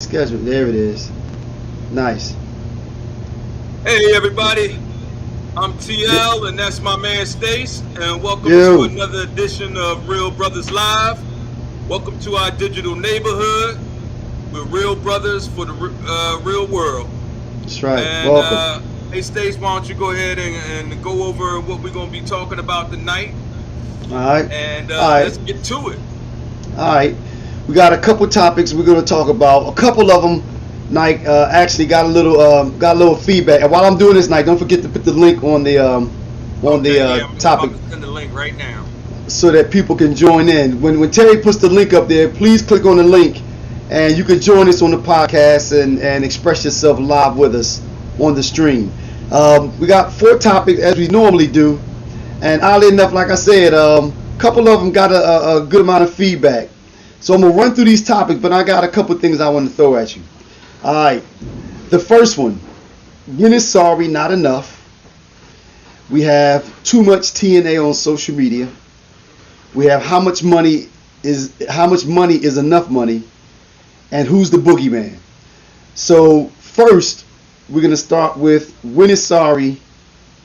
Schedule. There it is. Nice. Hey everybody, I'm TL and that's my man Stace, and welcome to Yo. another edition of Real Brothers Live. Welcome to our digital neighborhood. We're real brothers for the real world. That's right. And Welcome. hey Stace, why don't you go ahead and go over what we're gonna be talking about tonight, All right. and All right. let's get to it. All right. We got a couple topics we're going to talk about. A couple of them, Nike, actually got a little feedback. And while I'm doing this, Nike, don't forget to put the link on the topic I'm gonna send the link right now. so that people can join in. When Terry puts the link up there, please click on the link, and you can join us on the podcast and express yourself live with us on the stream. We got 4 topics as we normally do, and oddly enough, like I said, a couple of them got a good amount of feedback. So I'm gonna run through these topics, but I got a couple things I want to throw at you. All right, the first one: when is sorry not enough? We have too much TNA on social media. We have how much money is enough money, and who's the boogeyman? So first, we're gonna start with when is sorry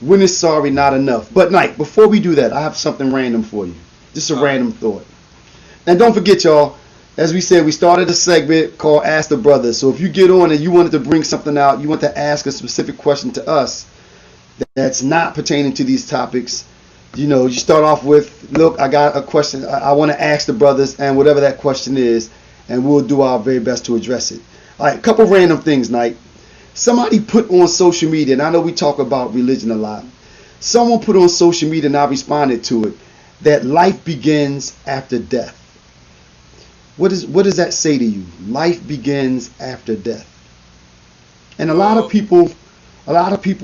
not enough? But Nike, before we do that, I have something random for you. Just a random thought. And don't forget, y'all, as we said, we started a segment called Ask the Brothers. So if you get on and you wanted to bring something out, you want to ask a specific question to us that's not pertaining to these topics, you start off with, look, I got a question I want to ask the brothers, and whatever that question is, and we'll do our very best to address it. All right, a couple random things, Nike. Somebody put on social media, and I know we talk about religion a lot. Someone put on social media, and I responded to it, that life begins after death. What does that say to you? Life begins after death. And a lot of people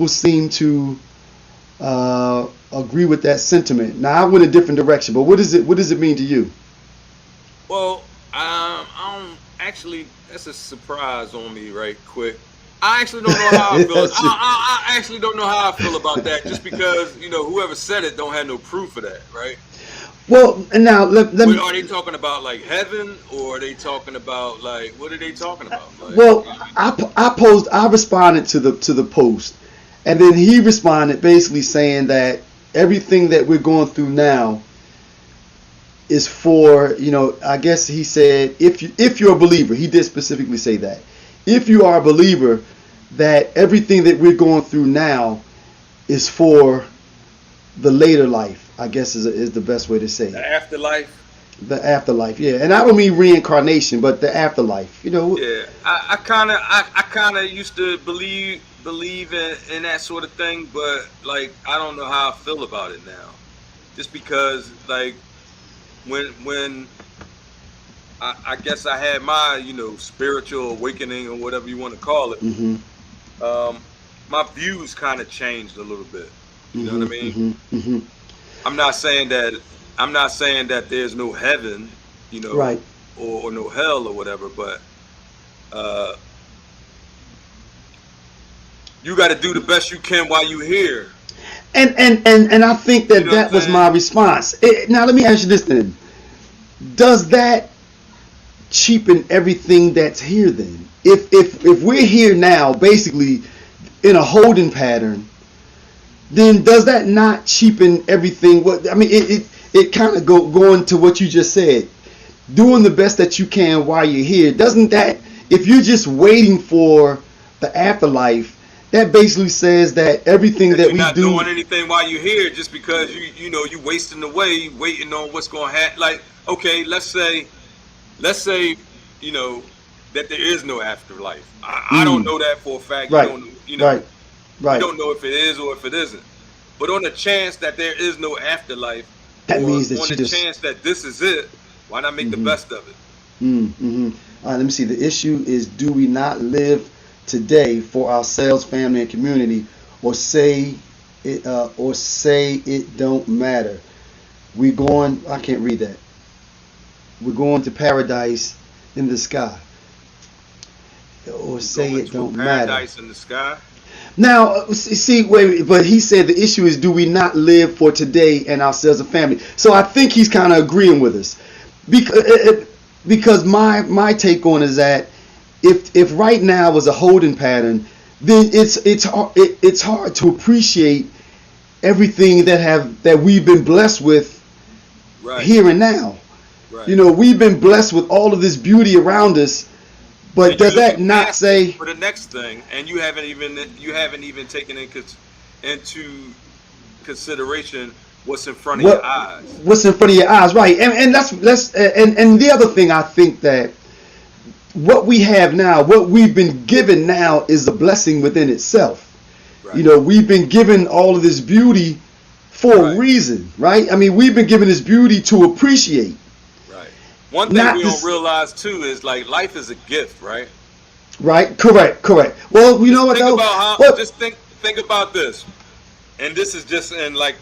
seem to agree with that sentiment. Now I went a different direction, but what does it mean to you? Well, I don't actually. That's a surprise on me, right quick. I actually don't know how I feel. I actually don't know how I feel about that, just because whoever said it don't have no proof of that, right? Well, and now let me. Are they talking about like heaven, or are they talking about like what are they talking about? Like, Well, I responded to the post, and then he responded basically saying that everything that we're going through now is for, I guess he said, if you're a believer, he did specifically say that. If you are a believer, that everything that we're going through now is for the later life, I guess is the best way to say the it. afterlife. The afterlife, yeah. And I don't mean reincarnation, but the afterlife. Yeah, I kind of used to believe in that sort of thing, but like I don't know how I feel about it now, just because like when I guess I had my spiritual awakening or whatever you want to call it. hmm My views kind of changed a little bit. You know hmm what I mean? hmm I'm not saying that there's no heaven, Right. or no hell or whatever, but uh, you got to do the best you can while you're here. And I think You that know what that I'm was saying? my response. Now let me ask you this then: does that cheapen everything that's here? Then, if we're here now, basically in a holding pattern, then does that not cheapen everything? What I mean, it kind of going to what you just said, doing the best that you can while you're here. Doesn't that, if you're just waiting for the afterlife, that basically says that everything That that you're we not do. doing anything while you're here, just because you wasting away waiting on what's going to happen. Like, okay, let's say you know that there is no afterlife. I don't Mm, know that for a fact. You right, don't right, we right. don't know if it is or if it isn't. But on the chance that there is no afterlife, That or means that on you the just. chance that this is it, why not make the hmm best of it? All right, let me see. The issue is: do we not live today for ourselves, family, and community, or say it don't matter? We going. I can't read that. We're going to paradise in the sky, or We say going it to a don't matter. paradise in the sky. Now, see, wait, but he said the issue is: do we not live for today and ourselves and family? So I think he's kind of agreeing with us, because my take on is that if right now is a holding pattern, then it's hard to appreciate everything that we've been blessed with Right. here and now. Right. You know, we've been blessed with all of this beauty around us, but And you're does that looking not past say for the next thing, and you haven't even taken into consideration what's in front of your what eyes. what's in front of your eyes, right? And that's and the other thing I think that what we have now, what we've been given now, is a blessing within itself. Right. You know, we've been given all of this beauty for a Right. reason, right? I mean, we've been given this beauty to appreciate. Right. One thing Not we this, don't realize too is like life is a gift, right? right? Correct. Well, you know what though? What? Just think about this, and this is just in like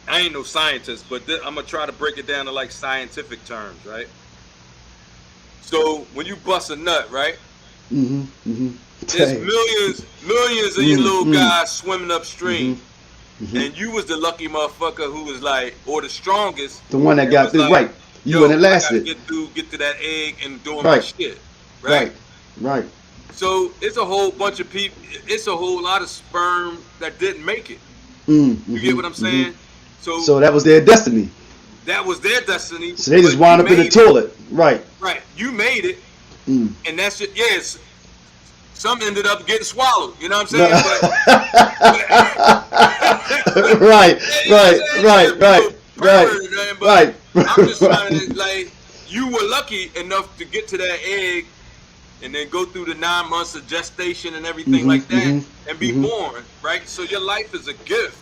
I ain't no scientist, but I'm gonna try to break it down to like scientific terms, right? So when you bust a nut, right? Mm-hmm. There's Dang. millions of you little Mm-hmm. guys swimming upstream, Mm-hmm. and you was the lucky motherfucker who was like, or the strongest, The one that that got was through, like, right? You yo, and it I gotta lasted, get to that egg and doing my right? shit, right? Right. So it's a whole bunch of people. It's a whole lot of sperm that didn't make it. You get what I'm saying? So So that was their destiny. that was their destiny. So they just but wound you up in the made it, toilet, right? right? You made it, Mm. and that's it. Yes, some ended up getting swallowed. You know what I'm No. saying? Right, You know what I'm saying? Yeah, right, people pervert, man, but right. I'm just trying to like you were lucky enough to get to that egg and then go through the 9 months of gestation and everything like that and be born, right? So your life is a gift.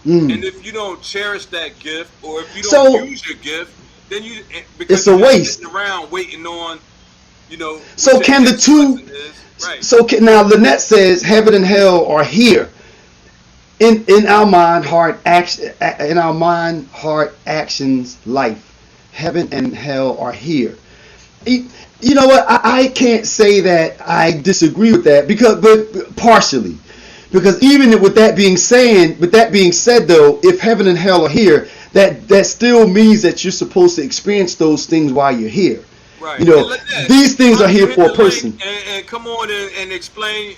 And if you don't cherish that gift or if you don't So use your gift, then because it's a you're just waste. sitting around waiting on, what So your can the next two? lesson is. Right. So now Lynette says heaven and hell are here in our mind, heart, action, in our mind, heart, actions, life. Heaven and hell are here. You know what? I can't say that I disagree with that but partially, because even with that being said though, if heaven and hell are here, that still means that you're supposed to experience those things while you're here. Right. You know, these things Why are don't you here hit for the a person. link and come on and explain,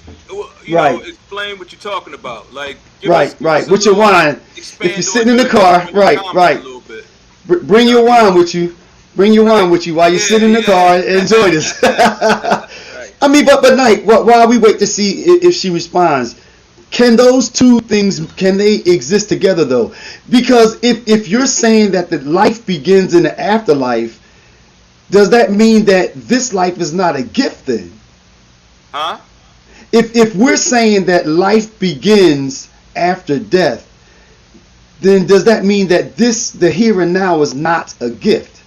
Right. explain what you're talking about. Like, Right. a With your little, wine. If you're expand sitting on in the car, your comment a right. little bit. Bring You know your what I mean? wine with you. Bring your wine Right. with you while you're Yeah, sitting in the car and enjoy this. Right. I mean, but Knight, while we wait to see if she responds, can those two things can they exist together though? Because if you're saying that the life begins in the afterlife, does that mean that this life is not a gift then? Huh? If we're saying that life begins after death, then does that mean that the here and now is not a gift?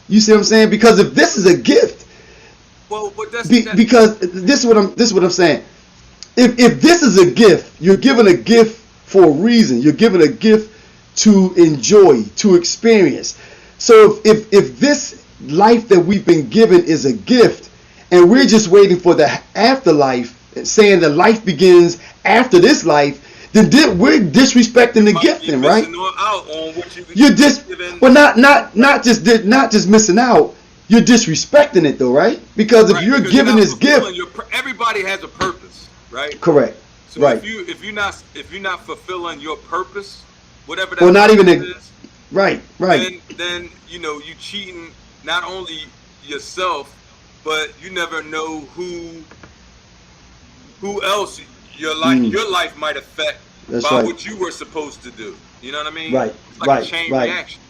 You see what I'm saying? Because if this is a gift, Well, but because this is what I'm saying. If this is a gift, you're given a gift for a reason. You're given a gift to enjoy, to experience. So if this life that we've been given is a gift, and we're just waiting for the afterlife, saying that life begins after this life, then we're disrespecting the gift, then, right? Out on what You're well, not just missing out. You're disrespecting it, though, right? Because if you're given this gift, everybody has a purpose, right? Correct. So right. if you're not fulfilling your purpose, whatever that or not even is, right. Then you cheating not only yourself, but you never know who else your life might affect by what you were supposed to do. You know what I mean? Right. It's like a chain reaction.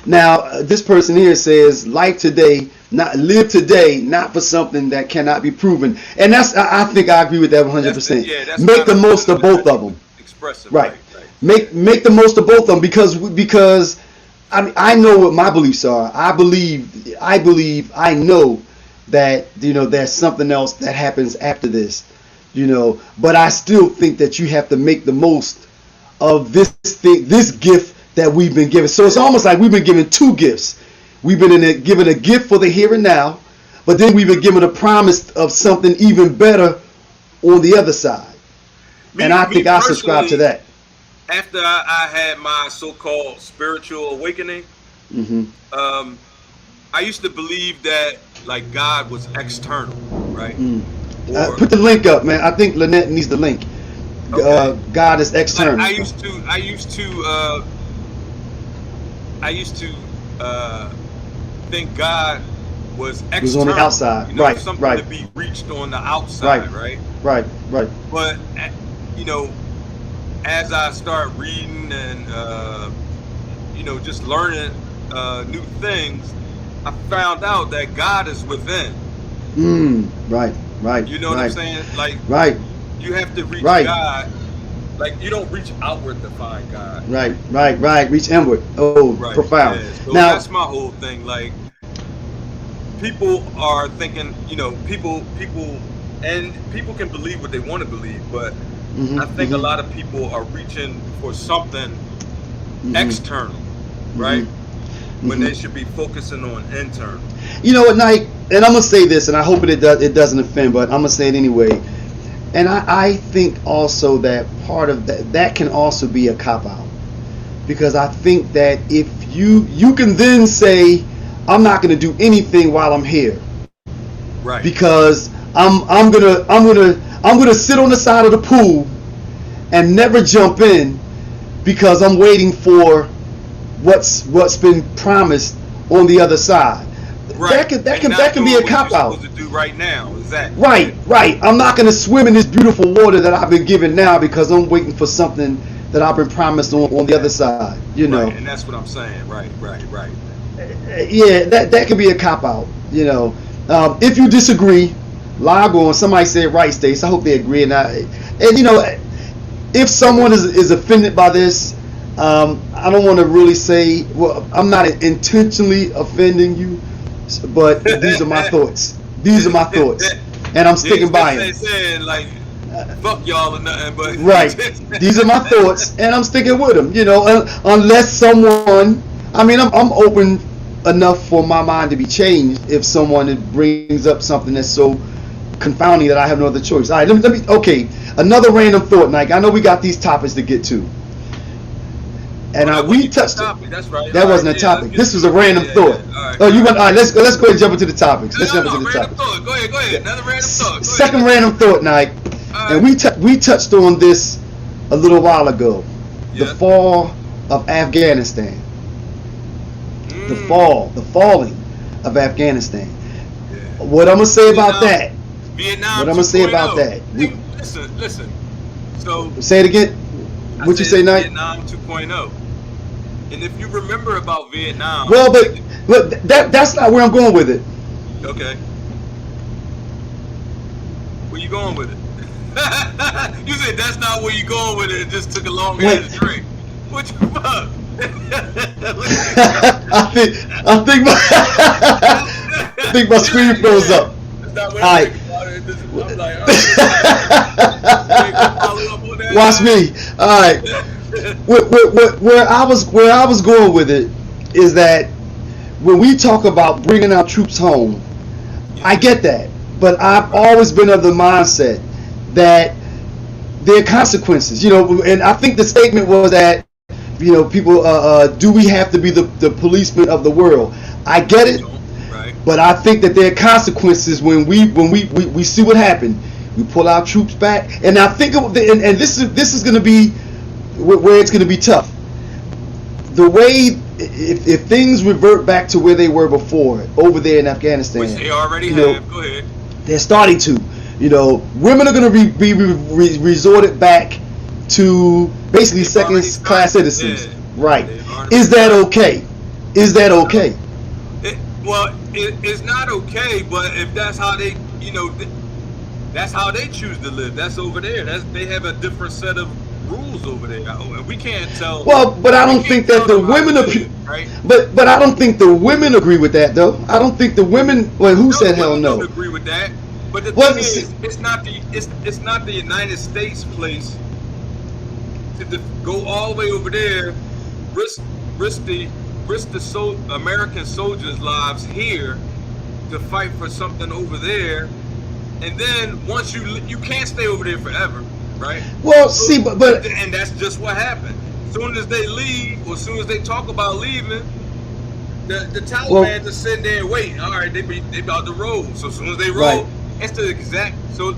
Now, this person here says, live today, not for something that cannot be proven. And I think I agree with that 100%. That's make the most of both of them. Expressive. Right. Make the most of both of them because I mean, I know what my beliefs are. I know that, there's something else that happens after this, but I still think that you have to make the most of this gift that we've been given. So it's almost like we've been given two gifts. We've been given a gift for the here and now, but then we've been given a promise of something even better on the other side. And I think I subscribe to that. After I had my so-called spiritual awakening, I used to believe that like God was external, right? Mm. Or Put the link up, man. I think Lynette needs the link. okay, God is like external. I used to think God was It was on the external, outside. you know, Right, something right, to be reached on the right, outside, right? right, right. But you know, as I start reading and just learning new things, I found out that God is within. Right, right, You know what I'm right, saying? Like right, you have to reach right, God. Like you don't reach outward to find God. right, right, right. Reach inward. Oh, Right. profound. Yeah. So Now, that's my whole thing. Like people are thinking, people can believe what they want to believe, but hmm I think a lot of people are reaching for something hmm external, hmm right? When hmm they should be focusing on internal. You know what, Nike? And I'm gonna say this, and I hope it doesn't offend, but I'm gonna say it anyway. And I think also that part of that can also be a cop out, because I think that if you can then say, I'm not gonna do anything while I'm here, Right. because I'm gonna sit on the side of the pool and never jump in because I'm waiting for what's been promised on the other side. Right. That And not can be doing a what cop you're out. supposed to do right now. Exactly. Right, right. I'm not gonna swim in this beautiful water that I've been given now because I'm waiting for something that I've been promised on the other side. You know. Right. And that's what I'm saying. Right. Right. Right. Yeah, that could be a cop out. You know, if you disagree, log on. Somebody said right, Stace. I hope they agree. And you know, if someone is offended by this, I don't want to really say. Well, I'm not intentionally offending you, but these are my thoughts. These are my thoughts, and I'm sticking by They them. saying like fuck y'all or nothing, but Right. These are my thoughts, and I'm sticking with them. You know, unless someone, I mean, I'm open enough for my mind to be changed if someone brings up something that's so confounding that I have no other choice. All right, let me. Okay, another random thought, Nike. I know we got these topics to get to, and we touched it. That's right. That All wasn't right, a yeah, topic. This was a random yeah, thought. yeah. All right. Oh, you want? All right, let's go ahead and jump into the topics. Let's jump into the random topics. thought. Go ahead. Another random thought. Go Second ahead. random thought, Nike. All And right. we touched on this a little while ago. The Yeah. fall of Afghanistan. The falling of Afghanistan. Yeah. What I'm gonna say about Vietnam- that? Vietnam. What I'm gonna say about 2.0. that? Listen. So Say it again. I What you said say, Nike? Vietnam 2.0. And if you remember about Vietnam, Well, but that's not where I'm going with it. okay, where you going with it? You said that's not where you going with it. It just took a long Wait. to drink. What the fuck? I think my screen froze up. That's not what All I'm right. thinking about it. I'm like, all right. You ain't gonna follow up on that? Watch me. All right. Where I was going with it is that when we talk about bringing our troops home, I get that, but I've always been of the mindset that there are consequences. You know, and I think the statement was that, you know, people, do we have to be the policeman of the world? I get it, Right. but I think that there are consequences when we see what happened. We pull our troops back, and I think, and this is going to be where it's going to be tough. The way, if things revert back to where they were before, over there in Afghanistan, Which they already you know, have. Go ahead. they're starting to. You know, women are going to be resorted back to basically They've already second-class started, citizens. yeah. Right. They've already Is that started. okay? Is that okay? It's not okay, but if that's how they, that's how they choose to live. That's over there. They have a different set of rules over there. We can't tell. Well, but I don't we think can't that the tell them how to women live, right? But I don't think the women agree with that, though. I don't think the women. Well, who said the hell women no? don't agree with that. But the Well, thing see- is, it's not the United States place to go all the way over there, risk the American soldiers' lives here to fight for something over there, and then once you can't stay over there forever, right? Well, see, but And that's just what happened. As soon as they leave, or as soon as they talk about leaving, The Well, Taliban just sitting there and wait. All right, they about to roll. So as soon as they right. roll, it's the exact. So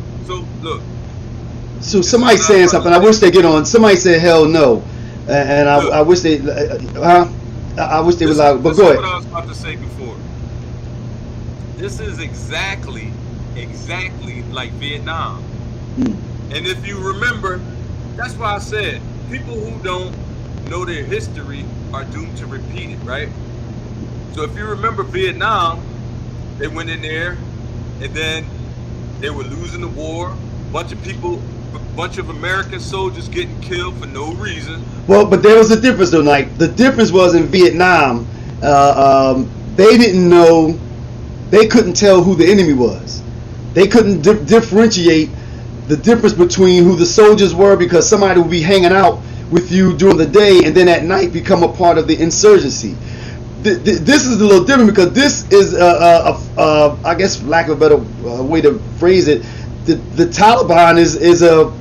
look, So this is somebody's what our saying something. brothers I do. wish they get on. Somebody said hell no, and Look, I wish they. I wish they would allow. But this go is what ahead. I was about to say before. This is exactly like Vietnam. Mm. And if you remember, that's why I said people who don't know their history are doomed to repeat it, right? So if you remember Vietnam, they went in there and then they were losing the war. Bunch of American soldiers getting killed for no reason. Well, but there was a difference though. Like the difference was in Vietnam, they didn't know. They couldn't tell who the enemy was. They couldn't differentiate the difference between who the soldiers were, because somebody would be hanging out with you during the day and then at night become a part of the insurgency. This is a little different because this is, I guess, for lack of a better way to phrase it, the Taliban is a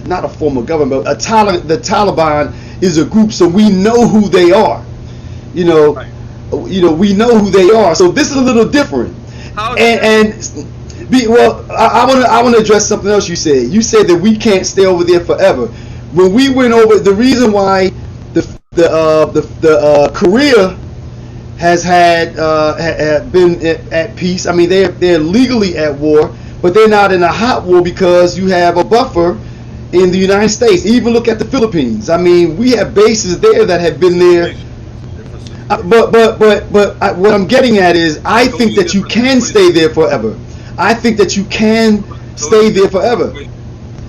not a form of government, but the Taliban is a group, so we know who they are. You know, Right. We know who they are. So this is a little different. How is it Well, I want to address something else you said. You said that we can't stay over there forever. When we went over, the reason why the Korea has been at peace. I mean, they're legally at war, but they're not in a hot war because you have a buffer in the United States. Even look at the Philippines. I mean, we have bases there that have been there. But what I'm getting at is, I think that you can stay there forever. I think that you can stay there forever.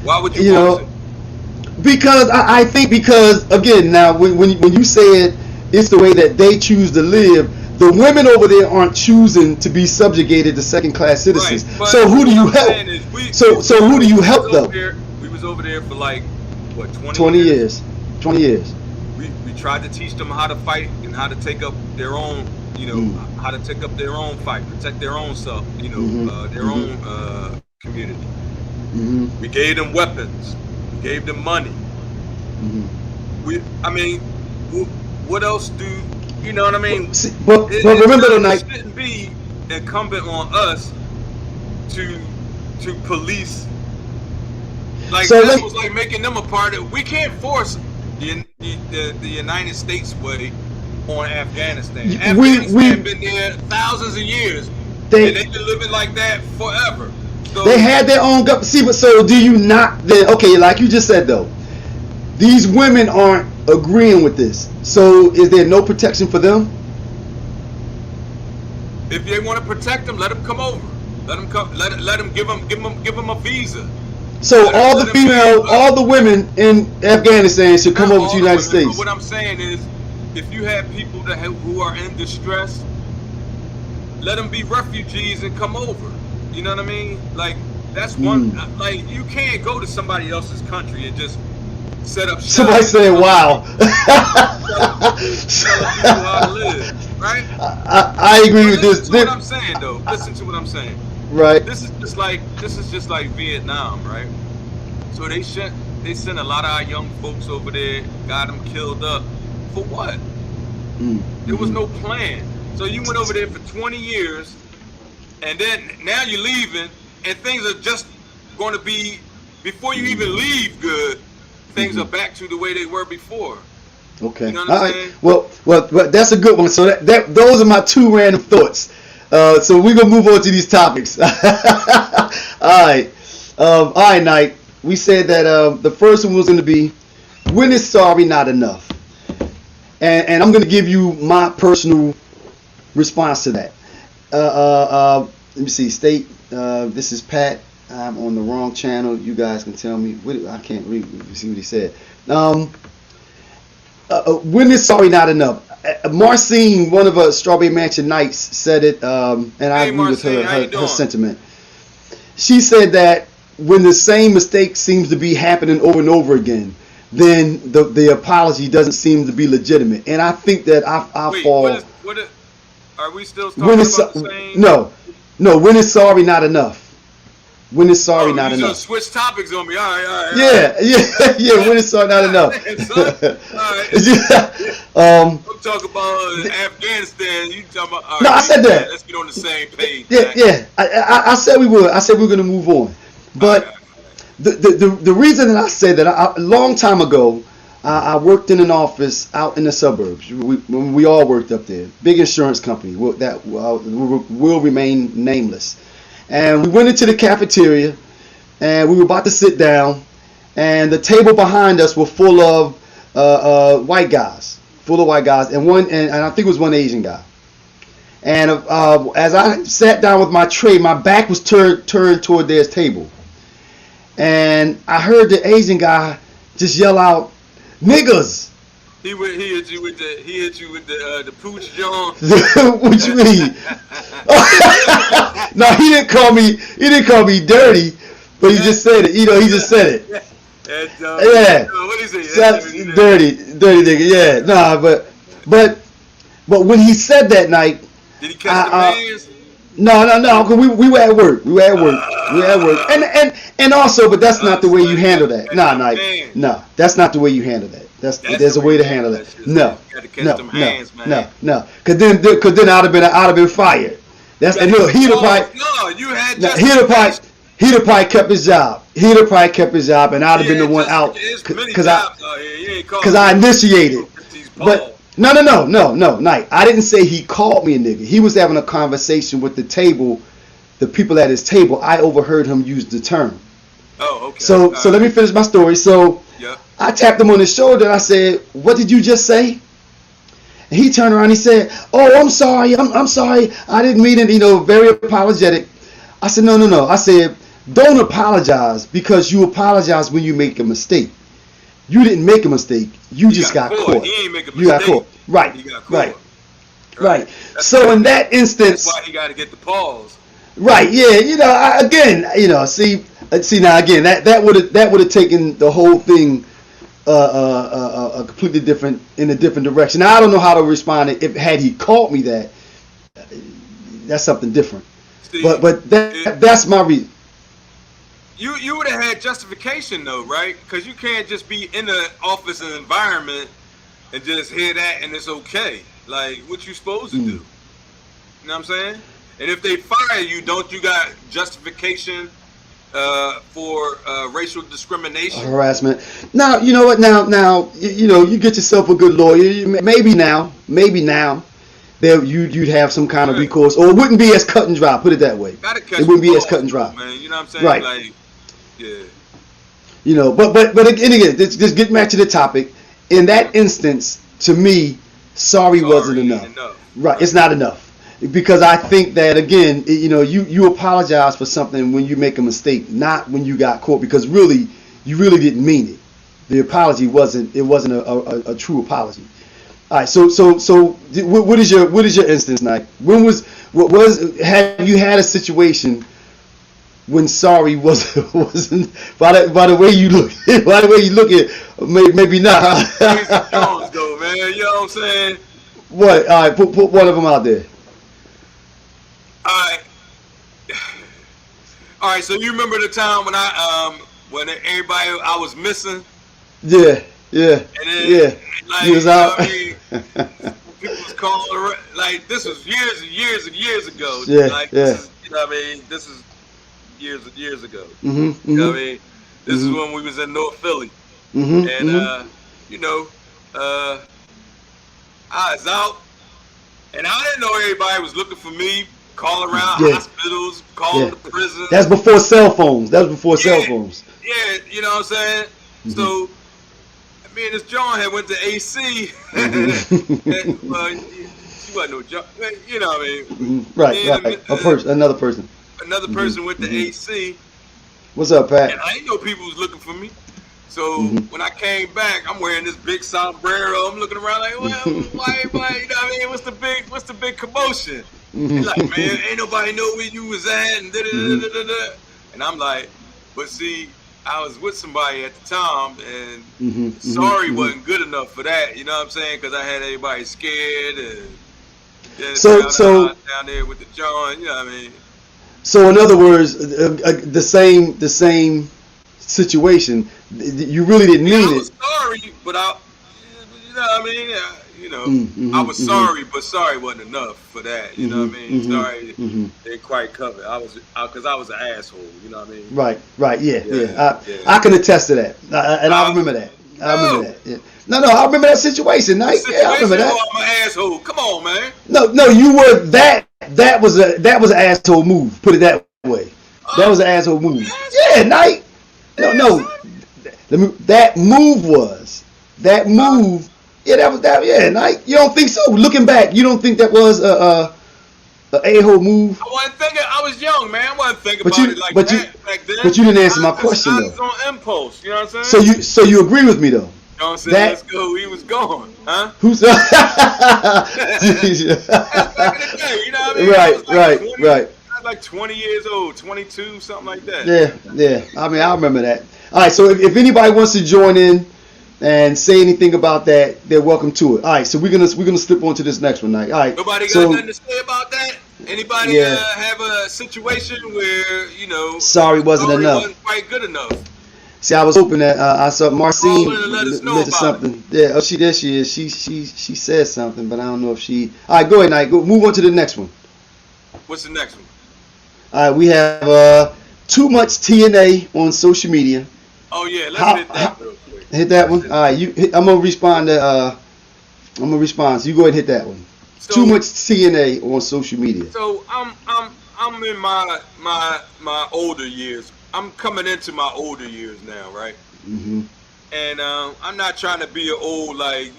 Why would you You pause know, it? because I think, because again, now when you say it's the way that they choose to live. The women over there aren't choosing to be subjugated to second-class citizens. Right, but So who do what you I'm help? saying is So who do you help though? We was over there for like what 20 years. 20 years. We tried to teach them how to fight and how to take up their own, how to take up their own fight, protect their own self, their own community. Mm-hmm. We gave them weapons, we gave them money. What else do you know what I mean? But remember the night. It shouldn't be incumbent on us to police. Like So that was like making them a part of. We can't force the United States way on Afghanistan. Afghanistan been there thousands of years, and they've been living like that forever. So they had their own government. See, but so do you not? Then okay, like you just said though, these women aren't agreeing with this. So is there no protection for them? if they want to protect them, let them come over. Let them come. Let them give them a visa. So all the women in Afghanistan should come over to the United States. But what I'm saying is, if you have people who are in distress, let them be refugees and come over. You know what I mean? Like that's one. Like you can't go to somebody else's country and just set up shop. Somebody said, "Wow." Tell people how to live, right? I agree with this. Listen to what I'm saying, though. Listen to what I'm saying. Right. This is just like Vietnam, right? So they sent a lot of our young folks over there, got them killed up. For what? There was no plan. So you went over there for 20 years, and then now you're leaving, and things are just going to be, before you even leave good, things are back to the way they were before. Okay. You know what I'm saying? Well, that's a good one. So that those are my two random thoughts. So we're gonna move on to these topics. All right. All right, Knight. We said that the first one was gonna be, when is sorry not enough? And I'm gonna give you my personal response to that. Let me see. State. This is Pat. I'm on the wrong channel. You guys can tell me. I can't read. See what he said. When is sorry not enough? Marcine, one of us Strawberry Mansion Knights, said it, and I agree with her sentiment. She said that when the same mistake seems to be happening over and over again, then the apology doesn't seem to be legitimate. And I think that I fall. Are we still talking about the same? No. When is sorry not enough? When is sorry Oh, not you just enough? switch topics on me. All right, all right, all right. Yeah, yeah, yeah. When is sorry not enough? Damn, son. All right. I'm talking about Afghanistan. You talking about? All no, right, I man. said that. Let's get on the same page, Yeah, man. yeah. I said we would. I said we were gonna move on. All right, all But right. the reason that I said that a long time ago, I worked in an office out in the suburbs. When we all worked up there, big insurance company that will remain nameless. And we went into the cafeteria, and we were about to sit down, and the table behind us were full of white guys, and I think it was one Asian guy. And as I sat down with my tray, my back was turned toward their table. And I heard the Asian guy just yell out, "Niggers!" He hit you with the pooch John. What you mean? No, he didn't call me. He didn't call me dirty, but he just said it. He just said it. And, Yeah, what is it? that's dirty nigga. Yeah, nah, but when he said that night, Did he catch the hands? no, cause we were at work. We were at work. And also, but that's not the way you handle that. No, that's not the way you handle that. There's a way to handle that. No, no. Cause then I'd have been fired. And look, he'd have probably kept his job. And I'd have been the one out because I initiated. But no, Knight. I didn't say he called me a nigga. He was having a conversation with the people at his table. I overheard him use the term. Oh, okay. So let me finish my story. So I tapped him on his shoulder and I said, "What did you just say?" And he turned around and he said, "Oh, I'm sorry. I'm sorry. I didn't mean it." Very apologetic. I said, No. I said, "Don't apologize because you apologize when you make a mistake. You didn't make a mistake. You just got caught. He ain't make a mistake. You got caught. Right. He got caught. Right. So in that instance, that's why he got to get the pause. Right. Yeah. See now again that would have taken the whole thing a completely in a different direction. Now I don't know how to respond if had he called me that. That's something different. See, but that's my reason. You would have had justification though, right? Because you can't just be in the office and environment and just hear that and it's okay. Like, what you supposed to do? You know what I'm saying? And if they fire you, don't you got justification for racial discrimination? Harassment. Now, you know what? Now, you get yourself a good lawyer. Maybe now, you'd have some kind of recourse, or it wouldn't be as cut and dry. Put it that way. It wouldn't be as cut and dry, man. You know what I'm saying? Right. Like, yeah. But again, just getting back to the topic. In that instance, to me, sorry wasn't enough. Right. It's not enough. Because I think that again, you apologize for something when you make a mistake, not when you got caught. Because you really didn't mean it. The apology wasn't a true apology. All right. So what is your instance, Nike? Have you had a situation when sorry wasn't by the way you look at maybe not. Jones go, man. You know what I'm saying? What? All right. Put one of them out there. All right. So you remember the time when when everybody I was missing? Yeah. And then, like, he was out. People was calling like this was years and years ago. Yeah. Like, this is, this is years and years ago. Mm-hmm. You know what I mean? This is when we was in North Philly. Mm-hmm. And I was out, and I didn't know everybody was looking for me. Calling around hospitals, calling the prisons. That's before cell phones. Cell phones. Yeah, you know what I'm saying? Mm-hmm. So, me and this John had went to AC. She wasn't no John. You know what I mean? Mm-hmm. Right. Another person. Another person went to AC. What's up, Pat? And I didn't know people was looking for me. So when I came back, I'm wearing this big sombrero. I'm looking around like, well, why everybody? You know what I mean? What's the big commotion? Like, man, ain't nobody know where you was at, and da-da-da-da-da-da. And I'm like, but see, I was with somebody at the time, and sorry wasn't good enough for that. You know what I'm saying? Because I had everybody scared, and so down there with the John. You know what I mean? So in other words, the same situation. You really didn't Yeah, mean I it. was sorry, but you know what I mean? Yeah, you know, I was Mm-hmm. sorry, but sorry wasn't enough for that. You know Mm-hmm. what I mean? Mm-hmm. Sorry Mm-hmm. didn't quite cover it. Because I was an asshole. You know what I mean? Right, right, yeah, Yeah, yeah. yeah. I can attest to that, and I Uh, remember that. I remember no, that. Yeah. No, no, I remember that situation, the Knight. Yeah, I remember situation or that. I'm an asshole. Come on, man. No, no, you were that. That was an asshole move. Put it that way. That was an asshole I'm move. an Yeah, asshole. Knight. No, Yeah, no. son. That move was that Uh, move. Yeah, that was that. Yeah, Knight. You don't think so? Looking back, you don't think that was a hole move? I wasn't thinking. I was young, man. I wasn't thinking But about you, it like but you, that back then. but you didn't answer my question I though. was on impulse. You know what I'm So saying? you agree with me though? You know what I'm saying? That Let's go. He was gone, huh? who's That's back in the day. You know what I mean? right, right, right. I was like 20 years old, 22, something like that. Yeah, yeah. I mean, I remember that. All right. So if anybody wants to join in and say anything about that, they're welcome to it. All right. So we're gonna slip on to this next one, Night. All right. Nobody got So nothing to say about that? Anybody yeah, have a situation where, sorry wasn't sorry enough. wasn't quite good enough? See, I was hoping that I saw Call Marcine in and let us know mentioned about it. something. Yeah. Oh, there she is. She said something, but I don't know if she. All right. Go ahead, Night. Go move on to the next one. What's the next one? All right. We have too much TNA on social media. Oh, yeah, let's How, hit how that real quick. hit that Let's one? hit All right, I'm gonna respond to I'm gonna respond. So you go ahead and hit that one. Too So, much TNA on social media. so I'm in my older years. I'm coming into my older years now, right? Mhm. And I'm not trying to be an old, like,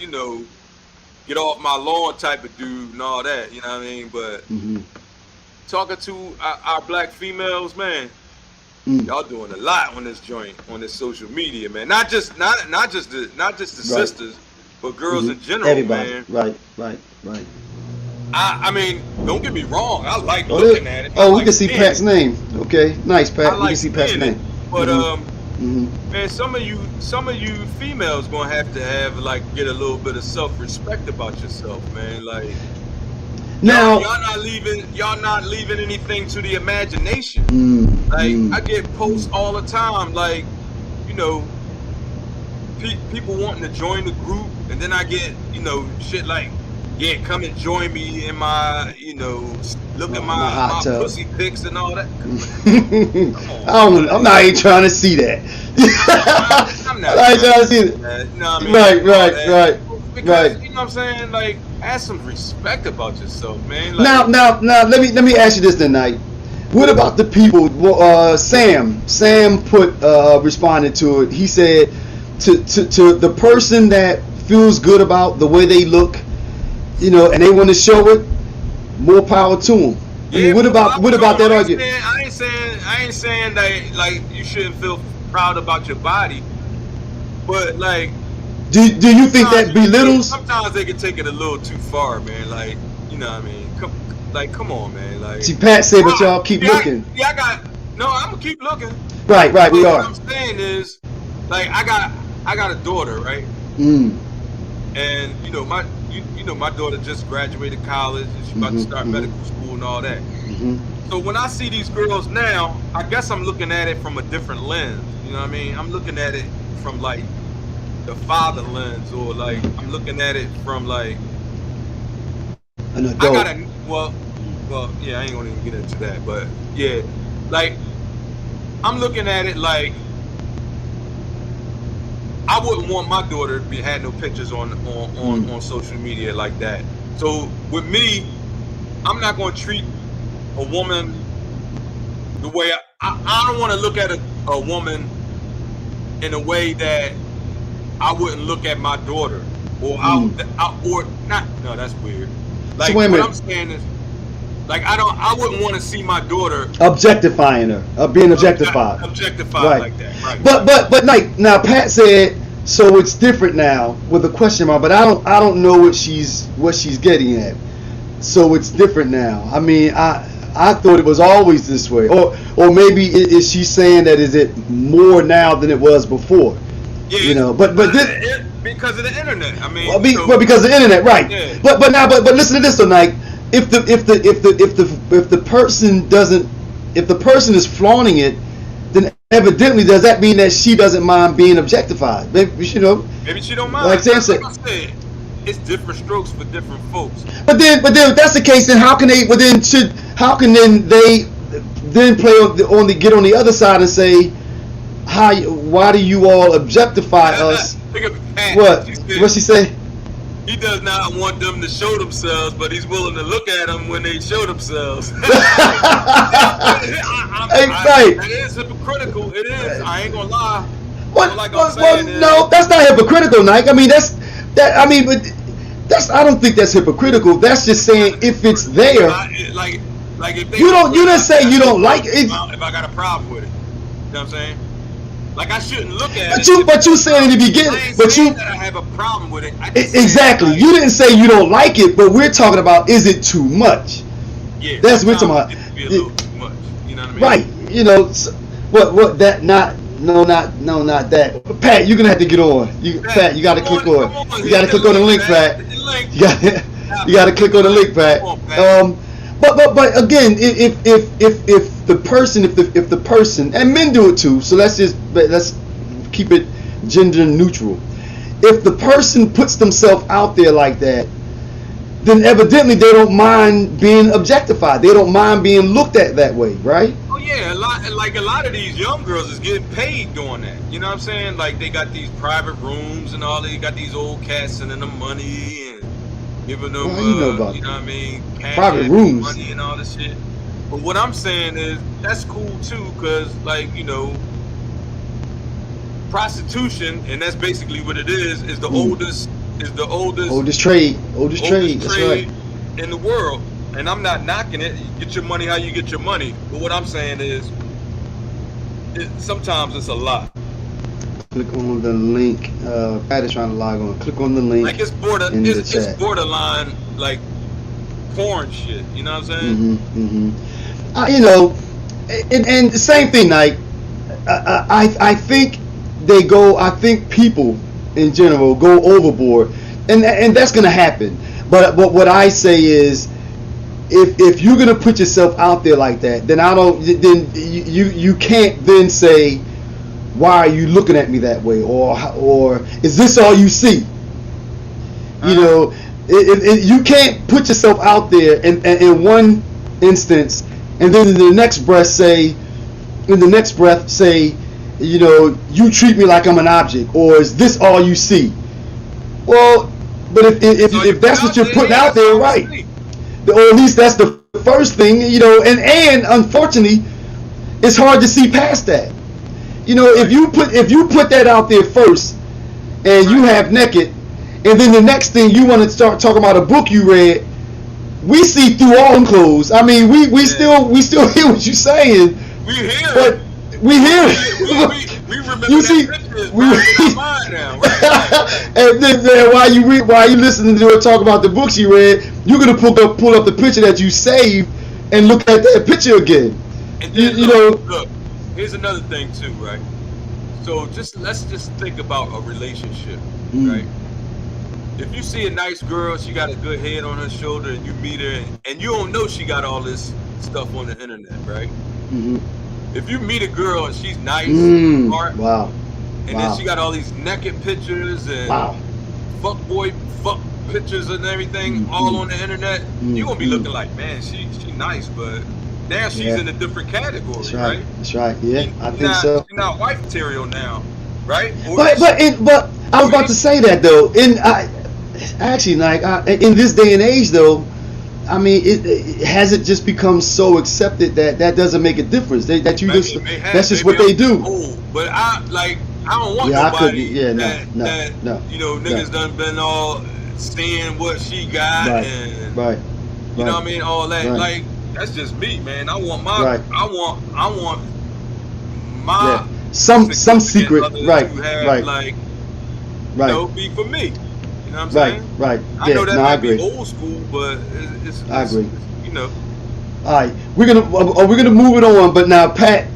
get off my lawn type of dude and all that, you know what I mean? But Mhm. talking to our black females, man, Mm. y'all doing a lot on this joint, on this social media, man. Not just the Right. sisters, but girls Mhm. in general, Everybody. man. Right. Right. Right. I mean, don't get me wrong. I like Oh, looking at it. I oh, we like can see seeing Pat's it. name. Okay. Nice, I Pat. We can like see Pat's seeing it. name. But Mhm. Mhm. man, some of you females gonna have to have like get a little bit of self-respect about yourself, man. Like y'all Now. y'all not leaving anything to the imagination. Mm, Like mm. I get posts all the time, like you know, people wanting to join the group, and then I get shit like, yeah, come and join me in my look at My hot my tub. pussy pics and all that. Come on, I'm not even trying to see that. I'm I'm not not trying trying to to see see that. that. You know what I mean? Right, All right, that. right, Because right. you know what I'm saying? Like, have some respect about yourself, man. Now, Like, now, now, let me ask you this tonight. What about the people? Sam put responded to it. He said to the person that feels good about the way they look, and they want to show it, more power to them. I yeah, mean, what more about power what to about 'em. that argument? I ain't saying that like you shouldn't feel proud about your body, but like Do you think that belittles? sometimes they can take it a little too far, man. Like, you know what I mean? Come on, man. Like, See, Pat said, but y'all keep looking. I got no. I'm gonna keep looking. Right, But we what are. I'm saying is, like, I got a daughter, right? Mm. And my daughter just graduated college and she's about to Mhm. start Mhm. medical school and all that. Mhm. So when I see these girls now, I guess I'm looking at it from a different lens. You know what I mean? I'm looking at it from like the father lens, or like I'm looking at it from like An I adult. gotta well yeah, I ain't gonna even get into that, but yeah, like I'm looking at it like I wouldn't want my daughter to had no pictures on social media like that. So with me, I'm not gonna treat a woman the way I don't want to look at a woman in a way that I wouldn't look at my daughter, or or not. No, that's weird. So Like wait a what minute. I'm saying is, like I wouldn't want to see my daughter Objectifying her, being objectified. objectified Right. like that. Right. But like now, Pat said, so it's different now with a question mark. But I don't know what she's getting at. So it's different now. I mean, I thought it was always this way, or maybe is she saying that is it more now than it was before? Yeah, But this. because of the internet. I mean, Well, because of the internet, right? Yeah. But listen to this tonight. If the person doesn't if the person is flaunting it, then evidently does that mean that she doesn't mind being objectified? Maybe Maybe she don't mind. Like Sam said, it's different strokes for different folks. But then if that's the case, then how can they? Well, then how can they then play on the get on the other side and say, why do you all objectify us? What? What she say? He does not want them to show themselves, but he's willing to look at them when they show themselves. Right. That is hypocritical. It is. I ain't gonna lie. No, that's not hypocritical, Nike. I mean, I don't think that's hypocritical. That's just saying if it's there. Like if they you didn't say you don't like it. If I got a problem with it, you know what I'm saying? Like I shouldn't look at it. But you said in the beginning. That I have a problem with it. Exactly. You didn't say you don't like it, but we're talking about is it too much? Yeah. That's what we're talking about. It be a little too much. You know what I mean? Right. What that not. No, not that. Pat, you're gonna have to get on. Pat, you gotta click on. You gotta click on the link, Pat. You gotta click on the link, Pat. But again, if the person and men do it too, so let's keep it gender neutral. If the person puts themselves out there like that, then evidently they don't mind being objectified. They don't mind being looked at that way, right? Oh yeah, a lot of these young girls is getting paid doing that. You know what I'm saying? Like they got these private rooms and all. They got these old cats sending them money and giving them, you know what I mean, cash private rooms, money and all this shit. But what I'm saying is that's cool too, cause prostitution, and that's basically what it is the oldest trade. That's right. In the world. And I'm not knocking it. You get your money how you get your money. But what I'm saying is, sometimes it's a lot. Click on the link. Pat is trying to log on. Click on the link. Like it's borderline like porn shit. You know what I'm saying? And the same thing, Nike. I think people in general go overboard, and that's gonna happen. But what I say is, if you're gonna put yourself out there like that, then you can't then say, why are you looking at me that way, or is this all you see? You can't put yourself out there in one instance, and then in the next breath say, you treat me like I'm an object, or is this all you see? Well, but if that's what you're putting out there, right? Or at least that's the first thing, and unfortunately, it's hard to see past that. If you put that out there first, and you have naked, and then the next thing you want to start talking about a book you read, we see through all them clothes. I mean, we still hear what you're saying. We hear but it. We hear it. We remember you see, and then while you listening to her talk about the books you read, you're gonna pull up the picture that you saved and look at that picture again. And then, look, here's another thing too, right? So let's just think about a relationship, right? If you see a nice girl, she got a good head on her shoulder, and you meet her, and you don't know she got all this stuff on the internet, right? Mm-hmm. If you meet a girl and she's nice, smart, and then she got all these naked pictures and fuck pictures and everything all on the internet, you're gonna be looking like, man, she nice, but now she's in a different category, that's right? That's right. Yeah, I think so. She's not wife material now, right? But I was about to say that though. In this day and age though, I mean, it has it just become so accepted that doesn't make a difference. That's just what they do. But I don't want nobody niggas done been all seeing what she got and you know what I mean, all that. Like that's just me, man. I want my I want my some secret be for me. You know what I'm saying? Right. I know that might be old school, but I agree. All right, we're gonna move it on, but now Pat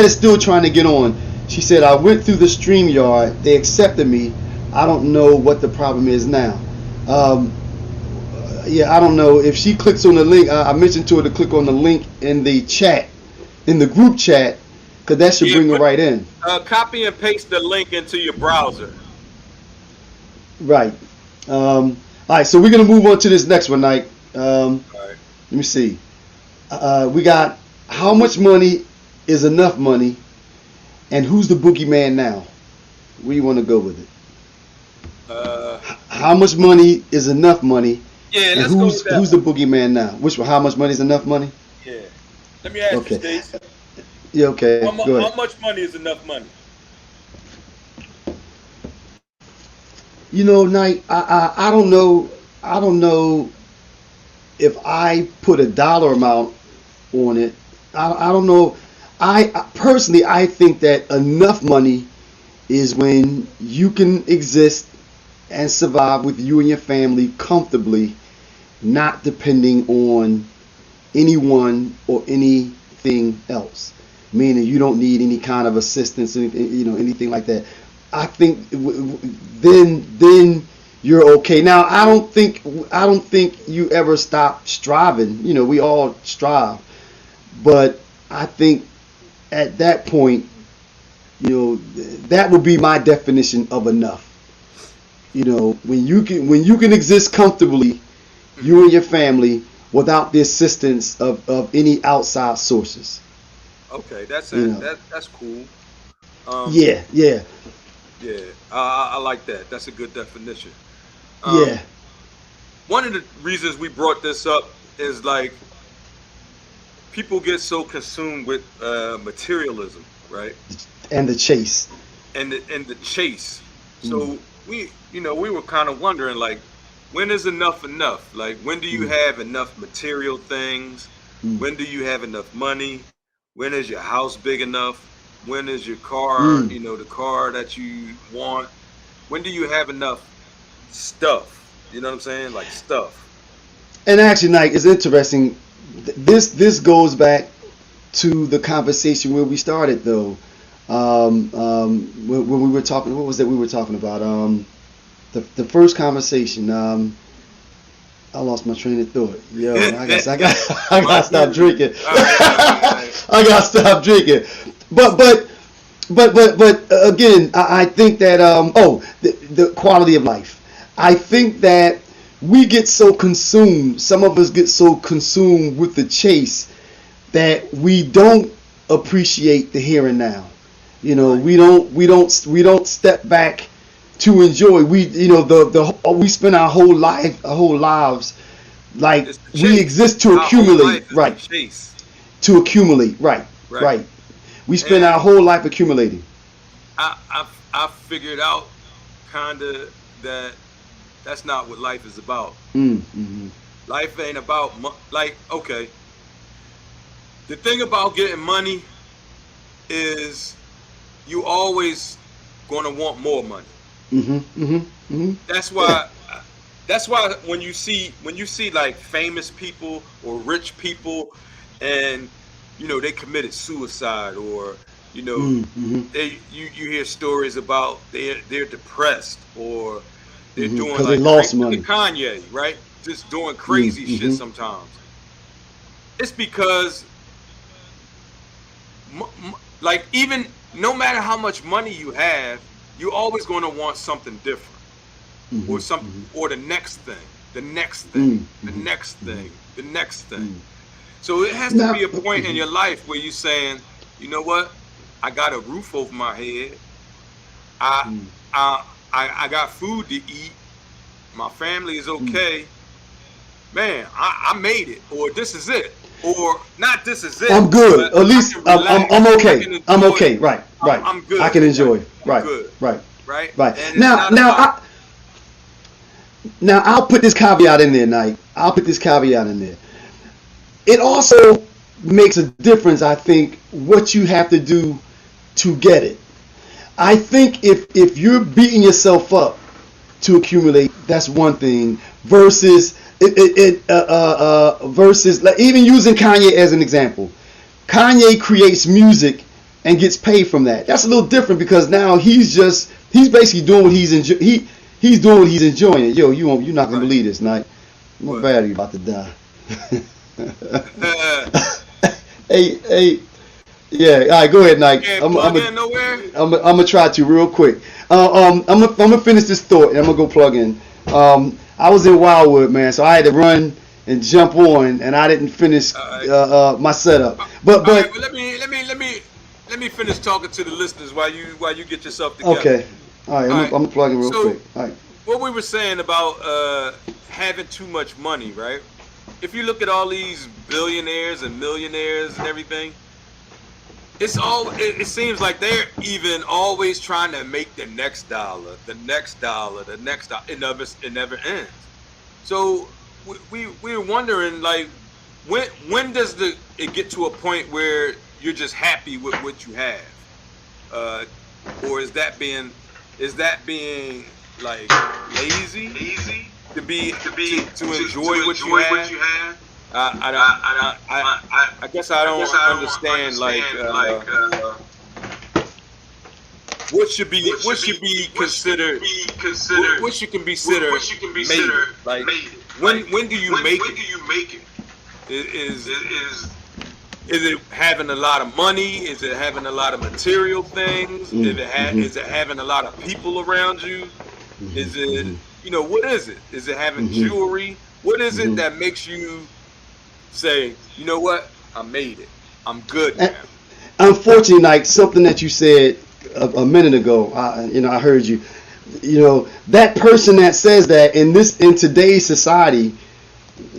is still trying to get on. She said, I went through the StreamYard, they accepted me. I don't know what the problem is now. I don't know if she clicks on the link. I mentioned to her to click on the link in the chat, in the group chat, because that should Yeah, bring it put right in. copy and paste the link into your browser. Right. All right, so we're gonna move on to this next one, Nike. All right. Let me see. We got how much money is enough money, and who's the boogeyman now? Where you want to go with it? Uh, How much money is enough money, yeah, and let's go with that who's the one. boogeyman now? Which one? How much money is enough money? Yeah. Let me ask you, Okay. Stace. Yeah. Okay. Go How ahead. much money is enough money? You know, Knight. I don't know. I don't know if I put a dollar amount on it. I don't know. Personally, I think that enough money is when you can exist and survive with you and your family comfortably, not depending on anyone or anything else. Meaning you don't need any kind of assistance, anything like that. I think then you're okay. Now I don't think you ever stop striving. You know, we all strive, but I think at that point, that would be my definition of enough. When you can exist comfortably, you and your family, without the assistance of any outside sources. Okay, You know. that's cool. Um, Yeah, yeah, yeah, I like that. That's a good definition. yeah, Um, One of the reasons we brought this up is like people get so consumed with materialism, right? and the chase. And the chase. Mm, So we were kind of wondering like, when is enough enough? Like, when do you mm, have enough material things? mm, When do you have enough money? When is your house big enough? When is your car, mm. the car that you want? When do you have enough stuff? You know what I'm saying? Like stuff. And actually, Nike, it's interesting. This goes back to the conversation where we started, though. When we were talking, what was that we were talking about? The first conversation. I lost my train of thought. Yo, I got to stop drinking. All right, all right, all right. I got to stop drinking. But again, I think that the quality of life. I think that we get so consumed. Some of us get so consumed with the chase that we don't appreciate the here and now. Right. We don't step back to enjoy. We spend our whole lives like It's the we chase. exist to Our whole accumulate, life is the right? chase. To accumulate, right? Right. Right. We spend our And whole life accumulating. I figured out kind of that that's not what life is about. Mm-hmm. Life ain't about like, okay. The thing about getting money is you always gonna want more money. Mm-hmm. Mm-hmm. Mm-hmm. That's Yeah. why that's why when you see like famous people or rich people, and they committed suicide, or you know Mm-hmm. you hear stories about they're depressed, or they're Mm-hmm. doing Because they like lost look at money. Kanye, right? Just doing crazy shit Mm-hmm. sometimes. It's because like, even no matter how much money you have, you're always going to want something different, or some Mm-hmm. or the next thing, the next thing, the Mm-hmm. next Mm-hmm. thing, the next thing. Mm-hmm. So it has to Now, be a point in your life where you're saying, you know what, I got a roof over my head, I mm, I got food to eat, my family is mm. okay, man, I made it, or this is it, or not this is it, I'm good. but At I least can I'm relax, I okay. can I'm enjoy, okay. Right. Right. I'm I can good, like enjoy. I'm Right. good, Right. right? Right. And it's Now, not now, about now, I'll put this caveat in there, Nike. I'll put this caveat in there. It also makes a difference, I think, what you have to do to get it. I think if you're beating yourself up to accumulate, that's one thing. Versus like, even using Kanye as an example. Kanye creates music and gets paid from that. That's a little different because now he's basically doing what he's doing what he's enjoying. Yo, you're not gonna right. believe this, Night. My What? battery about to die. hey, hey, Yeah, all right, go ahead, You Nike. can't plug in nowhere. I'm gonna try to real quick. I'm gonna finish this thought and I'm gonna go plug in. I was in Wildwood, man, so I had to run and jump on, and I didn't finish All right. my setup. All right. But Well, let me finish talking to the listeners while you get yourself together. okay, all right, All I'm right. gonna plug in real So quick. All right. what we were saying about having too much money, right? If you look at all these billionaires and millionaires and everything, it seems like they're even always trying to make the next dollar, the next dollar, the next dollar. It never ends. So we're wondering, like, when does it get to a point where you're just happy with what you have, uh, or is that being like lazy to be to enjoy what you have? I don't I guess I don't understand, like, what should be considered, what should can be considered made it. Like, when do you make it? Is it having a lot of money? Is it having a lot of material things? Is it having a lot of people around you? Is it, what is it? Is it having jewelry? What is it that makes you say, you know what, I made it, I'm good And now? unfortunately, like something that you said a minute ago, I heard you. That person that says that in today's society,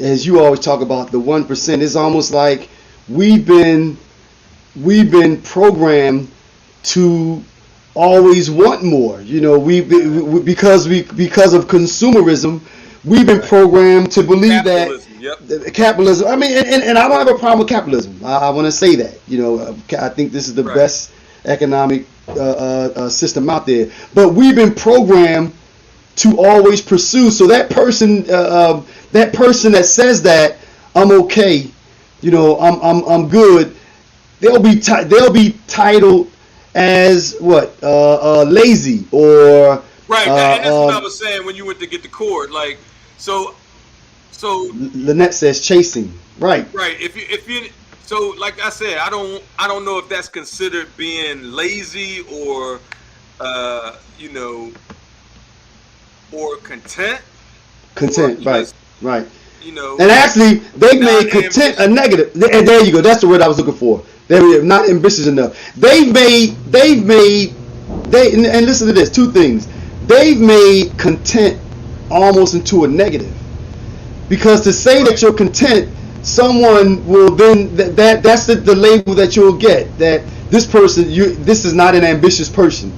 as you always talk about the 1%, it's almost like we've been programmed to always want more. Because of consumerism, we've been Right. programmed to believe that Capitalism. Yep. capitalism. I mean, and I don't have a problem with capitalism. I want to say that. I think this is the Right. best economic system out there. But we've been programmed to always pursue. So that person that says that I'm okay, I'm good. They'll be titled as what, lazy or Right. And that's what I uh, was saying when you went to get the cord. Like, so Lynette says chasing. Right. right. If you so, like I said, I don't know if that's considered being lazy or uh you know or content, or Content. Right. just Right. you know And actually, they not made content a ambitious. negative. And there you go. That's the word I was looking for. They're not ambitious enough. And listen to this. Two things. They've made content almost into a negative. Because to say that Right. you're content, someone will then that's the label that you'll get, that this is not an ambitious person.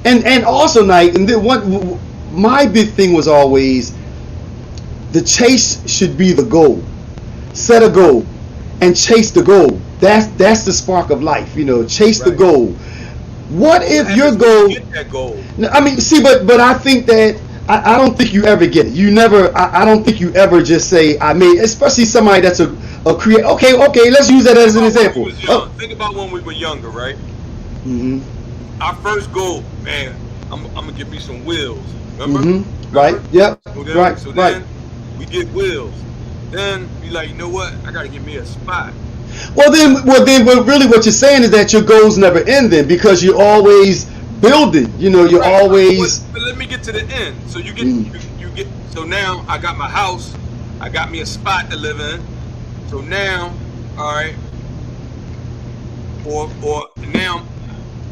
And also, Knight, and my big thing was always the chase should be the goal. Set a goal and chase the goal. That's the spark of life. Chase the Right. goal. What What if your happens when you goal? get that goal? I mean, see, but I think that I don't think you ever get it. You never. I don't think you ever just say I made. Especially somebody that's a create. Okay. Let's use that Think as an about when we example. was young. Think about when we were younger, right? Mhm. Our first goal, man. I'm gonna get me some wheels. Remember? Mhm. Right. Remember? Yep. So then, Right. so Right. then we get wheels. Then be like, you know what? I gotta get me a spot. Well, really, what you're saying is that your goals never end then, because you're always building. You're Right. But, always. but let me get to the end. So you get Mm, you get. So now I got my house. I got me a spot to live in. So now, all right. Or now,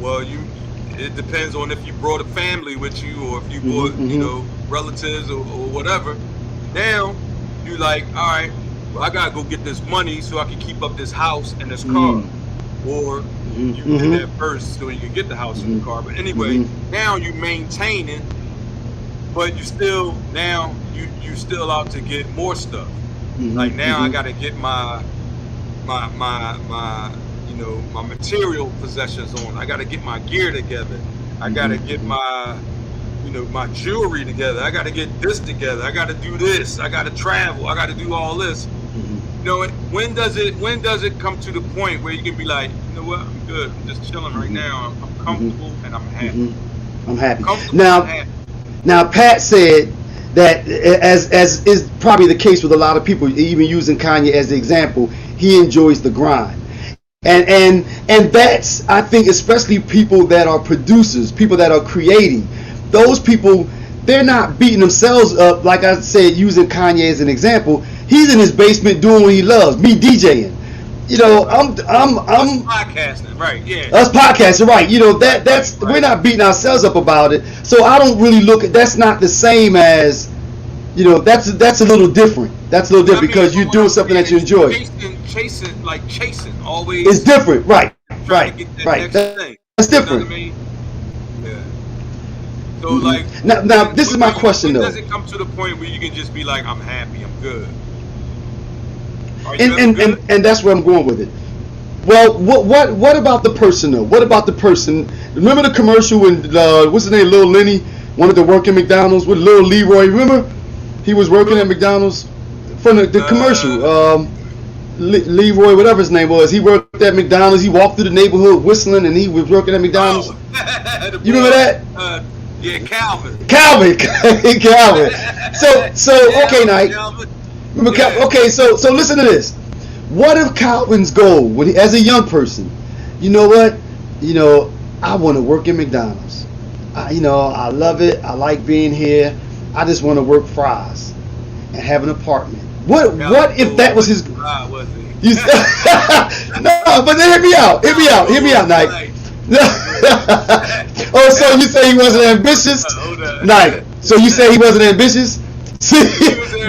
well, it depends on if you brought a family with you, or if you mhm. brought, Mhm. relatives, or whatever. Now you like, all right, well, I gotta go get this money so I can keep up this house and this car. Mm, Or mhm. you did Mhm. that first so you can get the house and Mhm. the car. But anyway, Mhm. now you maintaining, but you still out to get more stuff. Mhm. Like, now I Mhm. gotta get my material possessions on. I gotta get my gear together. I Mhm. gotta get Mhm. my jewelry together. I gotta get this together. I gotta do this. I gotta travel. I gotta do all this. Mhm. When does it come to the point where you can be like, you know what, I'm good. I'm just chilling right Mhm. now. I'm Mhm. comfortable and I'm happy. Mhm. I'm happy. Comfortable and Now, happy. Pat said that, as is probably the case with a lot of people, even using Kanye as the example, he enjoys the grind. And that's, I think, especially people that are producers, people that are creating, those people, they're not beating themselves up. Like I said, using Kanye as an example, he's in his basement doing what he loves, me DJing. I'm podcasting, right? Yeah, us podcasting, right? That's right. We're not beating ourselves up about it. So I don't really look at, that's not the same as, that's a little different. That's a little different because you're doing something that you enjoy. Chasing, always. It's different, right? Right. That's different. You know what I mean? Yeah. So now this is my question though. Does it come to the point where you can just be like, I'm happy, I'm good? And that's where I'm going with it. Well, what about the person though? What about the person? Remember the commercial when what's his name, Lil Lenny wanted to work at McDonald's with Lil Leroy? Remember, he was working at McDonald's from the commercial. Leroy, whatever his name was, he worked at McDonald's. He walked through the neighborhood whistling, and he was working at McDonald's. You remember that? Yeah, Calvin. So okay, Knight. Remember, okay, so listen to this. What if Calvin's goal, when as a young person, you know what? I want to work at McDonald's. I love it. I like being here. I just want to work fries and have an apartment. What if that was his? No, but then hear me out, Knight. Oh, so you say he wasn't ambitious, Knight? So you say he wasn't ambitious?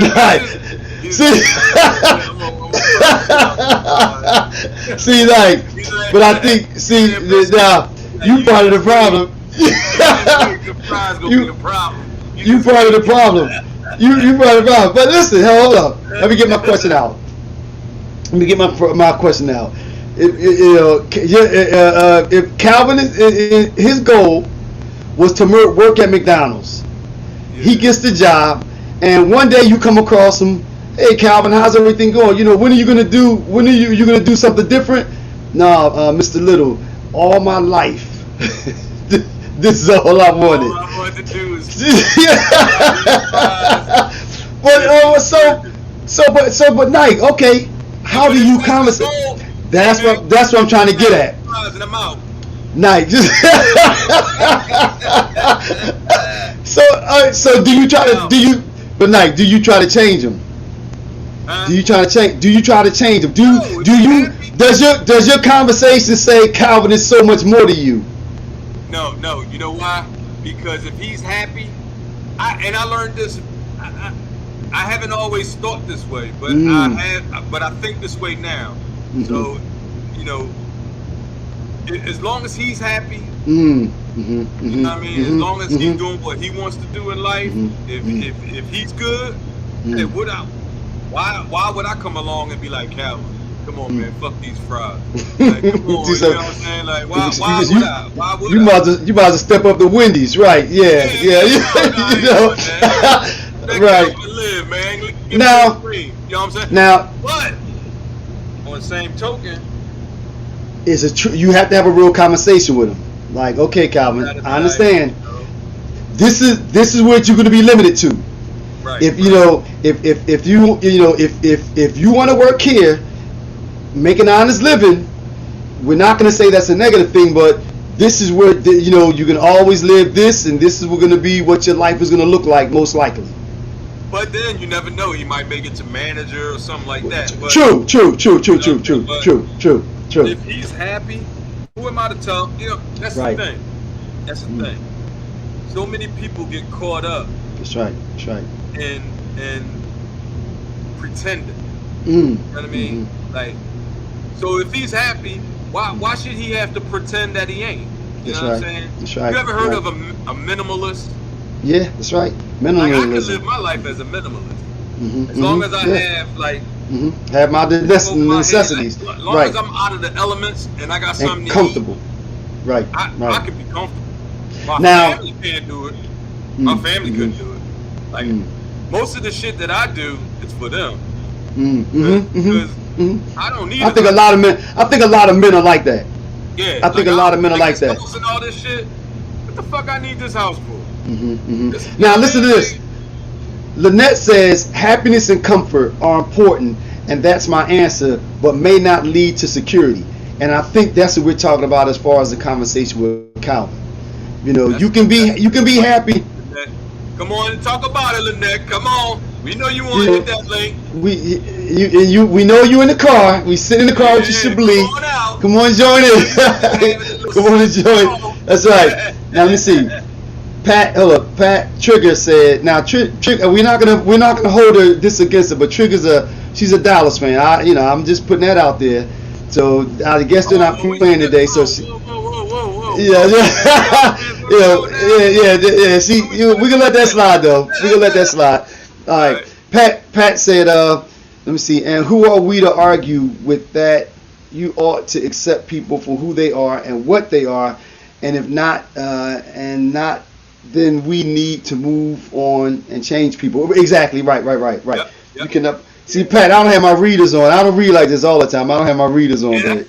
Knight. Like, but I think, now you part of the problem. You part of the problem. You brought it up. But listen, hold up. Let me get my question out. If Calvin, his goal was to work at McDonald's, he gets the job, and one day you come across him. Hey, Calvin, how's everything going? When are you gonna do? When are you gonna do something different? No, Mr. Little, all my life. This is all I wanted. All I wanted to do is but Nike, okay, how do you conversate? That's what I'm trying to get at. Nike, so do you try to change him? Do you try to change him? Does your conversation say Calvin is so much more to you? No. You know why? Because if he's happy, I learned this. I haven't always thought this way, but I think this way now. Mm-hmm. So, as long as he's happy, you know what I mean. As long as he's doing what he wants to do in life, if he's good, hey, why would I come along and be like, Calvin, come on, man, fuck these fries. Like, come on, you know what I'm saying? Like, why would you about to step up the Wendy's, right? Yeah. Right. Live, man. Now, you know what I'm saying? Now, but on the same token, you have to have a real conversation with him. Like, okay, Calvin, I understand. This is what you're going to be limited to. Right. If you want to work here, make an honest living, we're not going to say that's a negative thing, but this is where you can always live this, and this is going to be what your life is going to look like, most likely. But then you never know; you might make it to manager or something like that. But, true. If he's happy, who am I to tell? That's right. The thing. That's the thing. So many people get caught up. That's right. In pretending. You know what I mean? Like, so if he's happy, why should he have to pretend that he ain't? You know what I'm saying? That's right. You ever heard of a minimalist? Yeah, that's right. Minimalism. Like, I can live my life as a minimalist. As long as I have have my necessities. As long as I'm out of the elements and I got something to comfortable. Eat, right. I can be comfortable. My family can't do it. My family couldn't do it. Like most of the shit that I do, it's for them. Because I don't need. I think a lot of men are like that. Yeah. I think a lot of men are like that. And all this shit. What the fuck I need this house for? Now listen to this. Lynette says happiness and comfort are important, and that's my answer, but may not lead to security. And I think that's what we're talking about as far as the conversation with Calvin. You know, That's you can be that's happy. Lynette. Come on and talk about it, Lynette. Come on. We know you want You to hit know, that link. we know you in the car. We sit in the car with your Yeah, come Chablis. on out. Come on, join We know you out there in. having a little Come on and sip. Come join. on. That's right. Now let me see. Pat, hold up. Pat Trigger said, "Now, we're not gonna hold this against her, but she's a Dallas fan. I'm just putting that out there. So I guess they're not Oh, we playing said, today. So whoa, she, whoa, whoa, whoa, whoa, whoa, yeah, whoa. yeah, yeah. What we talking We can let about that now? slide though. We can let that slide. All All right. right. Pat said, let me see. And who are we to argue with that? You ought to accept people for who they are and what they are, and if not, then we need to move on and change people. Exactly. Right. Yep, You yep. can see, Yeah. Pat. I don't have my readers on. I don't read like this all the time. I don't have my readers on, Yeah. but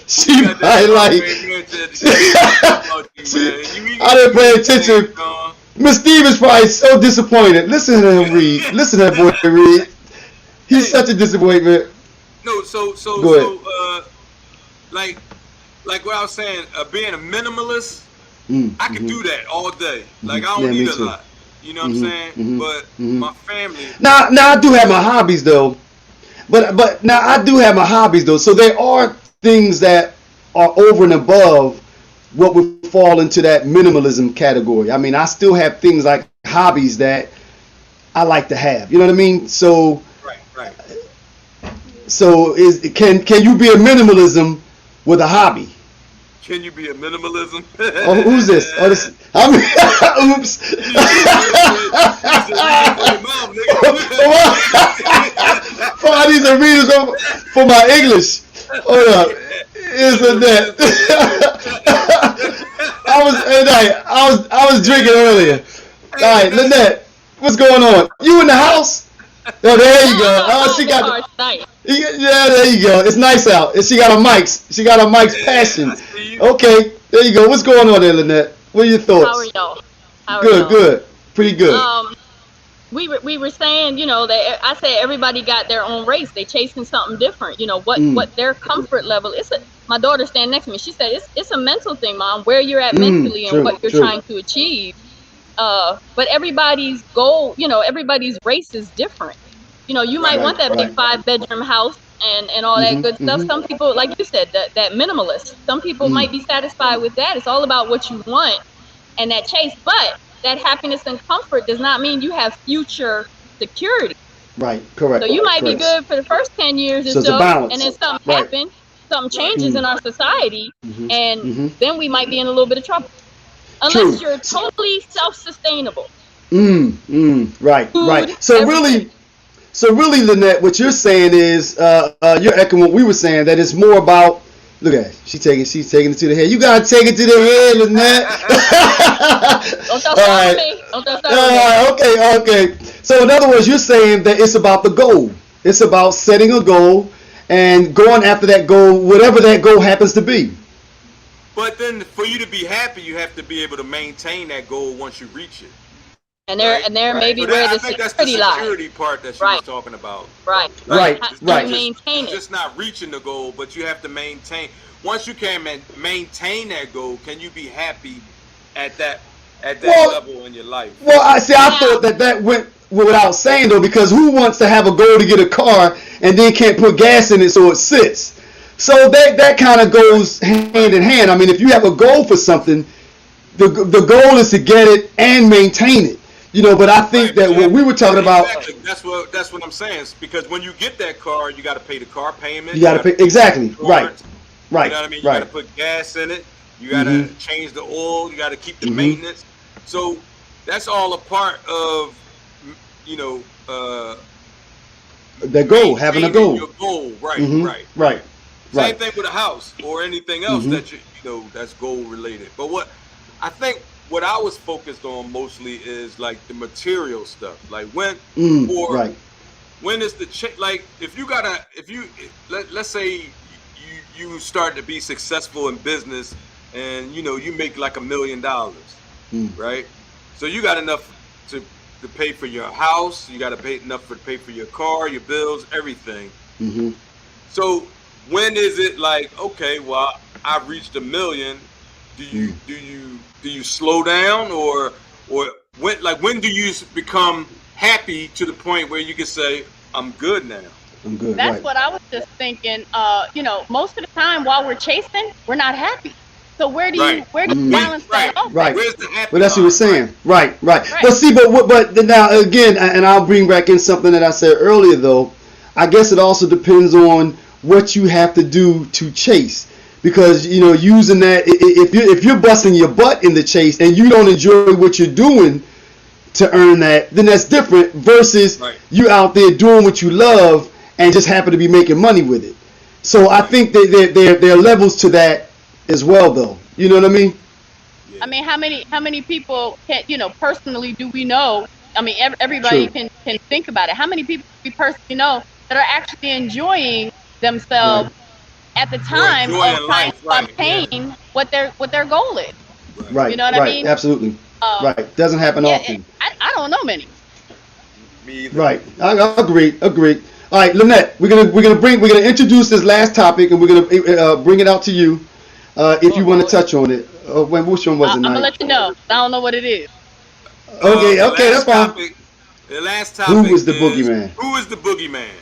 she You got that might strong like. man man said to get about you, See, man. I didn't pay You attention. Sean. Miss Steve is probably so disappointed. Listen to him read. Listen to that boy read. He's Hey, such a disappointment. no, Go ahead. like, like what I was saying, being a minimalist, I could Mm-hmm. do that all day. Like, I don't Yeah, me need a too. lot. You know what I'm saying? But my family, Now I do have my uh, hobbies though. But now I do have my hobbies though. So there are things that are over and above what would fall into that minimalism category. I mean, I still have things like hobbies that I like to have. You know what I mean? right, right. So can you be a minimalism with a hobby? Can you be a minimalism? Oh, who's this? Oh, this. I'm. Oops. You need to say read it from your mouth, Oh, I need some readers for my English. Hold up. Isn't that? I was drinking earlier. All right, Lynette, what's going on? You in the house? Oh, there you go. Oh, she got. Yeah, there you go. It's nice out. And she got her mics. She got her mics I passion. see you. Okay, there you go. What's going on there, Lynette? What are your How are thoughts? y'all? How are Good, y'all? good. Pretty good. We were saying, that I said everybody got their own race. They chasing something different. Mm, What their comfort level is. My daughter standing next to me. She said it's a mental thing, mom. Where you're at mentally and true, what you're true. trying to achieve. But everybody's goal, everybody's race is different. You might Right, want Right, that big right. 5 bedroom house and all that Mhm, good stuff. mhm. Some people, like you said, that minimalist. Some people Mm. might be satisfied with that. It's all about what you want and that chase. But that happiness and comfort does not mean you have future security. Right, So correct, you might be correct. good for the first 10 years or So it's a so, and balance. then something Right. happens, something right. changes in our society, Mhm, and mhm. then we might be in a little bit of trouble. Unless True. you're totally self-sustainable. Right, right. Food, everything. So really, Lynette, what you're saying is, you're echoing what we were saying. That it's more about. Look at it. She's taking it to the head. You gotta take it to the head, Lynette. Don't y'all All start with right. me. Don't y'all start with me. Okay. So in other words, you're saying that it's about the goal. It's about setting a goal and going after that goal, whatever that goal happens to be. But then for you to be happy, you have to be able to maintain that goal once you reach it, And there right? and there may So be that where I the think that's the security lies. security part that she was Right, talking about. right. Like, Right, it's Do not you right. just maintain it's it? just not reaching the goal, but you have to maintain. Once you can maintain that goal, can you be happy at that Well, level in your life? Well, I Now, thought that went without saying though, because who wants to have a goal to get a car and then can't put gas in it so it sits? So that kind of Right, goes hand right. in hand. I mean, if you have a goal for something, the goal is to get it and maintain it. But I think Right, but that you what have we were talking about, exactly. That's what I'm saying. It's because when you get that car, you got to pay the car you payment. You got to got to pay pay the exactly right, insurance. You right, know what I mean? You got to right. put gas in it. You got Mhm, to change the oil. You got to keep the mhm. maintenance. So that's all a part of you know uh, The goal, having a maintaining goal. your goal. Right, Mhm. right, Right, right. Same right. thing with a house or anything else Mhm. that that's goal related. But what I think what I was focused on mostly is like the material stuff. Like or Right. when is the like if you gotta if you let's say you start to be successful in business and you make like $1 million, Mm. right? So you got enough to pay for your house, you got to pay enough to pay for your car, your bills, everything. Mhm. So when is it like, okay, well, I've reached 1 million. Do you Mm. slow down, or when do you become happy to the point where you can say, I'm good now? I'm good. That's Right. what I was just thinking. Most of the time while we're chasing, we're not happy. So Right. where do you Mm. balance that Right. off at? Right. Where's the Well, happy that's what we're line? Right. saying. Right. Right. Right. But see, but now again, and I'll bring back in something that I said earlier. Though, I guess it also depends on what you have to do to chase. Because using that, if you're busting your butt in the chase and you don't enjoy what you're doing to earn that, then that's different. Versus Right. you out there doing what you love and just happen to be making money with it. So I Right. think that there are levels to that as well, though. You know what I mean? Yeah. I mean, how many people can, personally do we know? I mean, everybody True. can think about it. How many people do we personally know that are actually enjoying Right. themselves at the Or time of enjoying trying life. to Right. Yeah. obtain what their goal is? Right. You Right. know what I Right. mean? Absolutely. Um, Right. Doesn't happen yeah, often. I don't know many. Me either. Right. I agree. Agree. All right, Lynette, we're gonna introduce this last topic, and we're gonna bring it out to you if you want to Uh-oh. touch on it. Which one was it, I'm gonna Knight? let you know. I don't know what it is. Okay. The Okay, that's last fine. topic. The last Who topic is the is, boogeyman? who is the boogeyman?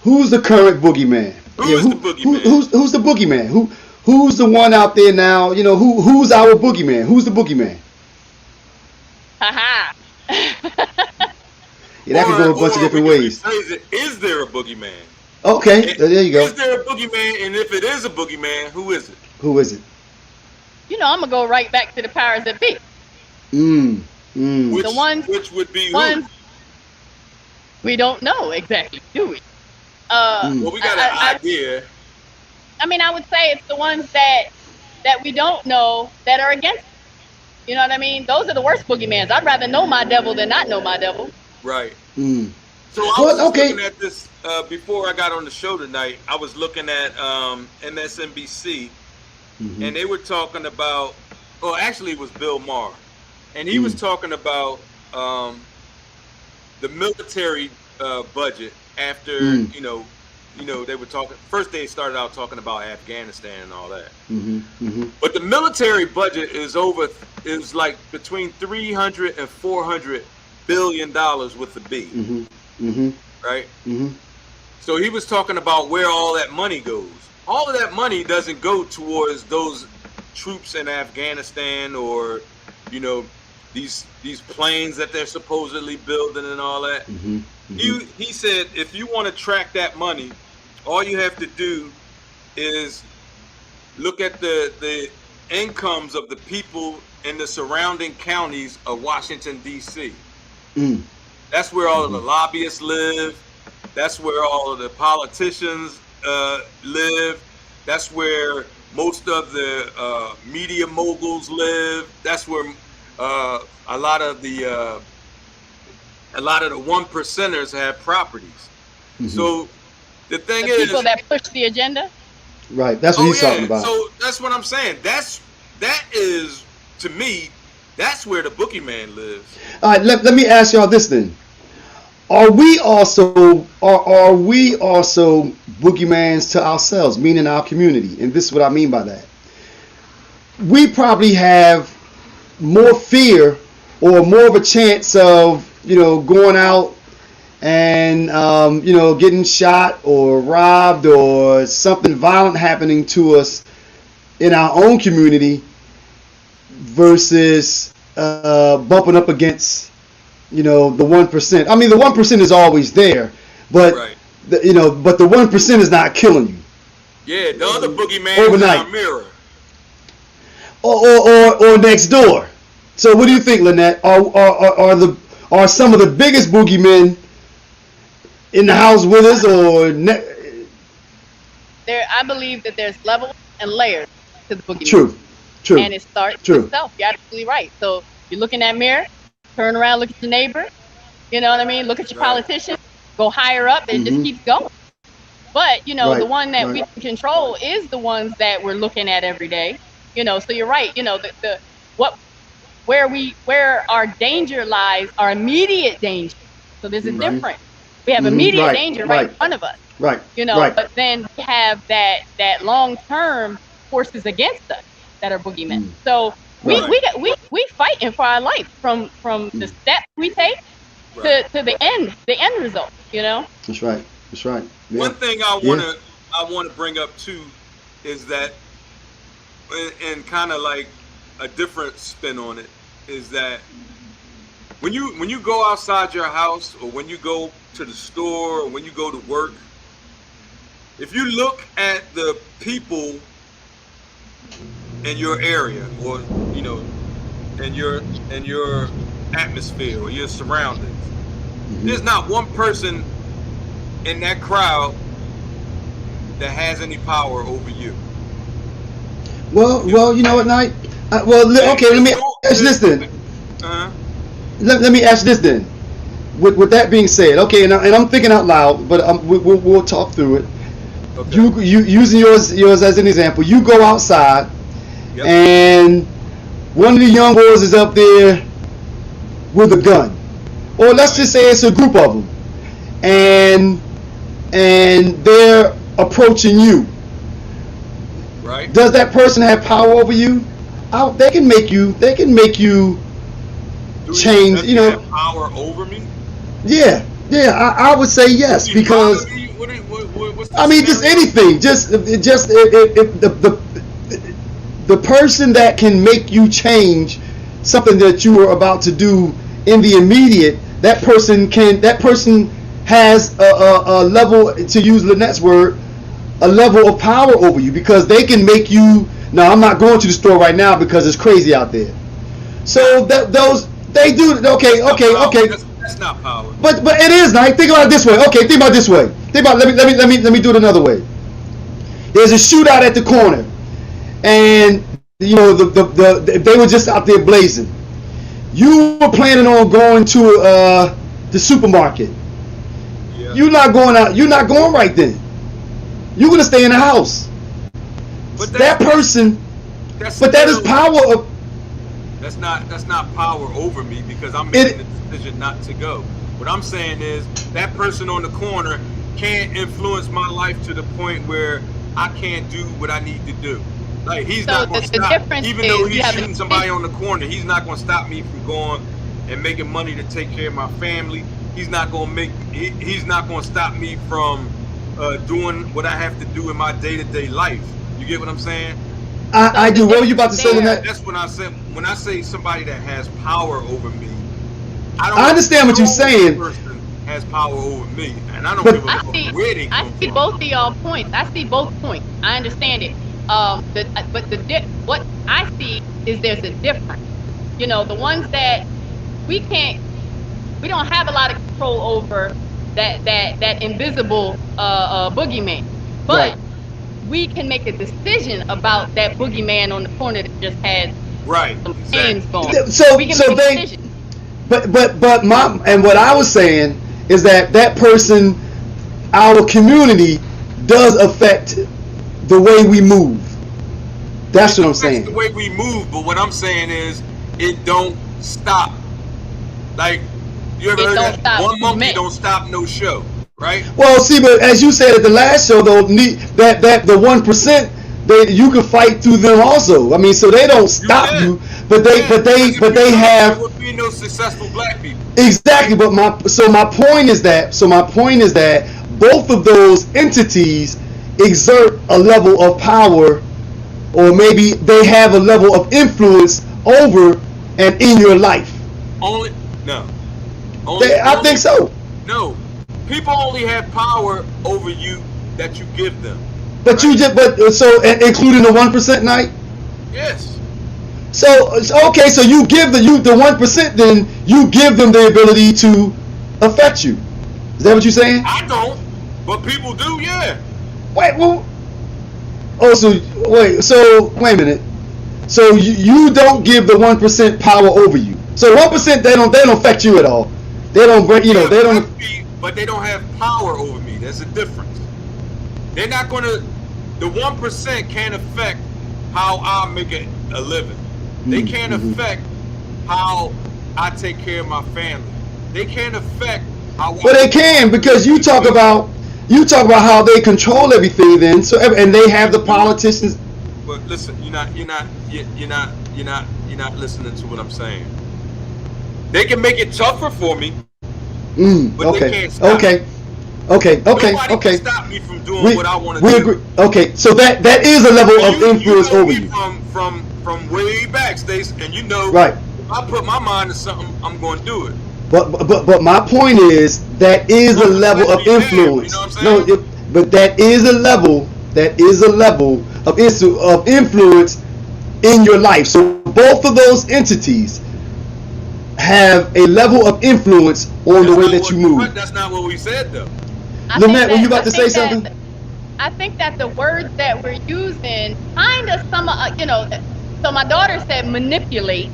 Who's the current boogeyman? Who Yeah. is the boogeyman? Who's the boogeyman? Who's the one out there now? Who's our boogeyman? Who's the boogeyman? Haha. Yeah, that could go a bunch of Or we different can ways. rephrase it: is there a boogeyman? Okay. And There you go. is there a boogeyman? And if it is a boogeyman, who is it? Who is it? I'm gonna go right back to the powers that be. Mm. Mm. Which The ones which would be ones who? we don't know exactly, do we? Mm. Well, we got an idea. I mean, I would say it's the ones that we don't know that are against us. You know what I mean? Those are the worst boogeyman's. I'd rather know my devil than not know my devil. Right. Mm. So I was Well, just okay. looking at this before I got on the show tonight. I was looking at MSNBC, Mhm. and they were talking about. Oh, actually, it was Bill Maher, and he was talking about the military budget after Mm. they were talking. First, they started out talking about Afghanistan and all that. Mhm. Mhm. But the military budget is like between 300 and 400 billion dollars with the B, Mhm. Mhm. right? Mhm. So he was talking about where all that money goes. All of that money doesn't go towards those troops in Afghanistan, or these planes that they're supposedly building and all that. Mhm. Mhm. He said if you want to track that money, all you have to do is look at the incomes of the people in the surrounding counties of Washington, D.C. Mm. That's where all of the lobbyists live. That's where all of the politicians live. That's where most of the media moguls live. That's where a lot of the one percenters have properties. Mhm. So the thing The is, people that push the agenda. Right. That's what oh he's talking yeah, about. so that's what I'm saying. That is, to me, that's where the boogeyman lives. All right. Let me ask y'all this then. Are we also boogeymans to ourselves, meaning our community? And this is what I mean by that. We probably have more fear or more of a chance of going out and getting shot or robbed or something violent happening to us in our own community versus bumping up against the 1%. I mean, the 1% is always there, but Right. but the 1% is not killing you Yeah, the other boogeyman Overnight. is our mirror. or next door. So what do you think, Lynette? Are some of the biggest boogeymen in the house with us, or I believe that there's levels and layers to the boogeyman. True. And it starts True. with self. You're absolutely right. So you look in that mirror, turn around, look at your neighbor. You know what I mean? Look at your Right. politician. Go higher up, and it just Mhm. keeps going. But Right, the one that we right. can control is the ones that we're looking at every day. So you're right. The where our danger lies, our immediate danger. So there's a Mhm. difference. We have Mhm. immediate Right, danger right in right. front of us. Right. You know, Right. but then we have that long term forces against us that are boogeymen. So Right. we fighting for our life from the steps we take Right. to the end result. You know. That's right. That's right. Yeah. One thing I Yeah. wanna bring up too is that, and kind of like a different spin on it, is that when you go outside your house, or when you go to the store, or when you go to work, if you look at the people in your area, or you know, in your atmosphere or your surroundings, there's not one person in that crowd that has any power over you. Well, you know what, Knight? Okay. Let me ask you this then. Uh-huh. Let me ask you this then. With that being said, okay, and I'm thinking out loud, but we'll talk through it. Okay. You using yours as an example. You go outside, Yep. and one of the young boys is up there with a gun, or let's just say it's a group of them, and they're approaching you. Right. Does that person have power over you? They can make you Do change. does You he know, have power over me? yeah. I would say yes, Does he because bother me? What's the I mean, just scenario? anything. Just if the person that can make you change something that you are about to do in the immediate, that person has a level, to use Lynette's word, a level of power over you, because they can make you. Now, I'm not going to the store right now because it's crazy out there. So those they do. Okay. That's not power. But it is nice. Think about it this way. Okay, think about it this way. Think about let me do it another way. There's a shootout at the corner, and you know they were just out there blazing. You were planning on going to the supermarket. Yeah. You're not going out. You're not going right then. You're gonna stay in the house. But That person, that's but that is still- power of. That's not power over me, because I'm making the decision not to go. What I'm saying is that person on the corner can't influence my life to the point where I can't do what I need to do. Like, he's So not going to the stop. difference Even though is he's you have a shooting somebody on the corner, he's not going to stop me from going and making money to take care of my family. He's not going to he's not going to stop me from doing what I have to do in my day-to-day life. You get what I'm saying? I do. What were you about to say, Lynette? That's what I said. When I say somebody that has power over me, I understand what you're saying. Person has power over me, and I don't But give a fuck where they come I see from. both of y'all points. I see both points. I understand it. What I see is there's a difference. You know, the ones that we don't have a lot of control over, that invisible boogeyman, but Right. we can make a decision about that boogeyman on the corner that just has Right. some Exactly. hands going. So We can so make a they. decision. But what I was saying is that person, our community, does affect the way we move. That's what I'm saying. That's the way we move, but what I'm saying is it don't stop. Like, you ever It heard don't that? stop One monkey movement. don't stop no show, right? Well, see, but as you said at the last show, though, that the 1%, you can fight through them also. I mean, so they don't stop can. you, but they have. There would be no successful black people. Exactly, but my point is that both of those entities exert a level of power, or maybe they have a level of influence over and in your life. Only no. I think so. No, people only have power over you that you give them. But you just including the 1% night. Yes. So okay, so you give the 1%, then you give them the ability to affect you. Is that what you're saying? I don't, but people do. Yeah. Wait, well, so wait a minute. So you don't give the 1% power over you. So 1% they don't affect you at all. They don't bring they don't. But they don't have power over me. There's a difference. They're not gonna. The 1% can't affect how I make a living. They can't affect how I take care of my family. They can't affect how. Well, they can, because you talk about You talk about how they control everything. Then, and they have the politicians. But listen, you're not listening to what I'm saying. They can make it tougher for me, but they can't stop me. Nobody can stop me from doing what I want to do. Agree. Okay, so that is a level of influence over you. From way back, Stace, and you know, right. If I put my mind to something, I'm going to do it. But my point is that is a level of influence. But that is a level. That is a level of influence in your life. So both of those entities have a level of influence on the way that you move. That's not what we said, though. Lynette, were you about to say something? I think that the words that we're using kind of so my daughter said manipulate.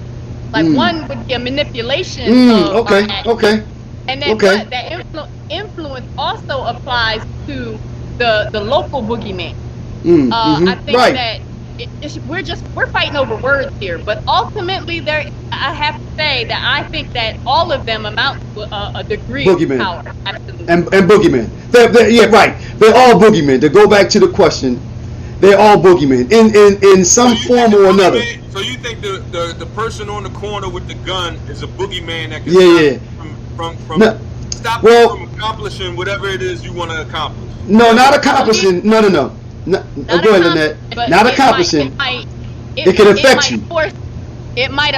Like one would be a manipulation. Okay. And then but that influence also applies to the local boogeyman. I think that we're fighting over words here, but ultimately I have to say that I think that all of them amount to a degree boogeyman. Of power. Absolutely. And boogeymen. They're right. They're all boogeymen. To go back to the question, they're all boogeymen in some form or another. So you think the person on the corner with the gun is a boogeyman that can stop you from accomplishing whatever it is you want to accomplish? No, not accomplishing. No. Go ahead, Lynette. Not accomplishing. It can affect you. It might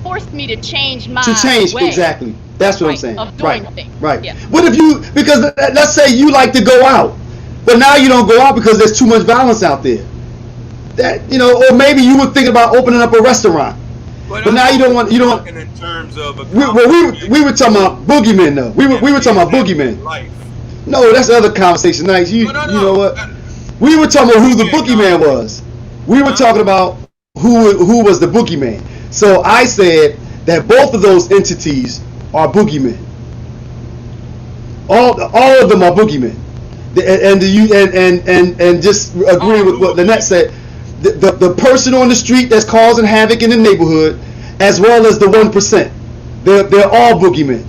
force me to change my way. Exactly. That's what I'm saying. Of doing things. Right. Yeah. What if because let's say you like to go out, but now you don't go out because there's too much violence out there. That or maybe you were thinking about opening up a restaurant, but now you don't want. In terms of we were talking about boogeymen though. We were talking about boogeymen. Life. No, that's the other conversation. Like you know what? We were talking about who the boogeyman was. We were talking about who was the boogeyman. So I said that both of those entities are boogeymen. All of them are boogeymen. And just agree with what Lynette said. The person on the street that's causing havoc in the neighborhood, as well as the 1%, they're all boogeymen.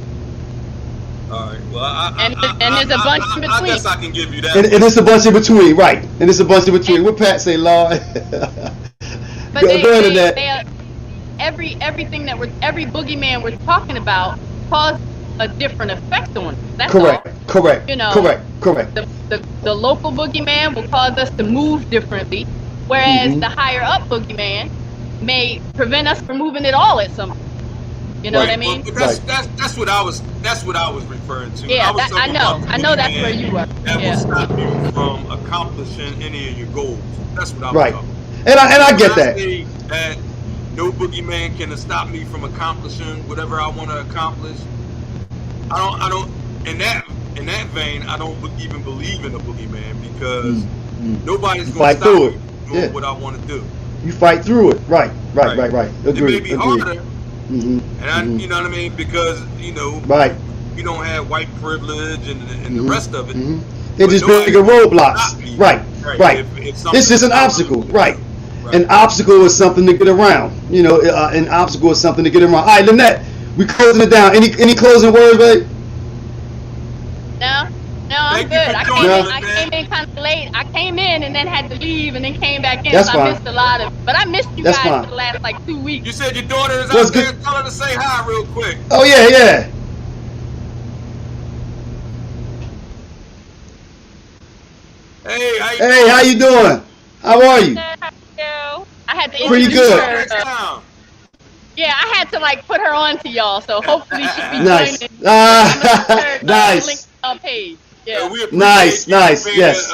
All right. Well, and there's a bunch in between. I guess I can give you that. And it's a bunch in between, right? And it's a bunch in between. What Pat say, Lord? But every boogeyman we're talking about causes a different effect on us. That's correct. all. Correct. The local boogeyman will cause us to move differently, whereas the higher up boogeyman may prevent us from moving at all at some point. You know what I mean? But that's what I was referring to. Yeah, I know that's where you were. That will stop you from accomplishing any of your goals. That's what I was talking about. And I get that. Say that no boogeyman can stop me from accomplishing whatever I want to accomplish. I don't. In that vein, I don't even believe in a boogeyman because nobody's going to stop me from doing what I want to do. You fight through it. Right. Agreed. It may be harder. And you know what I mean, because we don't have white privilege and the rest of it. They're just bigger roadblocks. Right. It's just an obstacle. Right. An obstacle is something to get around. An obstacle is something to get around. All right, Lynette, we closing it down. Any closing words, babe? No, I'm good. I came in kind of late. I came in and then had to leave and then came back in. That's so fine. I missed a lot of it. But I missed you guys for the last 2 weeks. You said your daughter is out there. Tell her to say hi real quick. Oh, yeah. Hey, how you doing? How are you? I had to pretty good. Her. Yeah, I had to put her on to y'all, so hopefully she'll be nice. joining. Nice. Link on page. Yeah. Nice. Yes.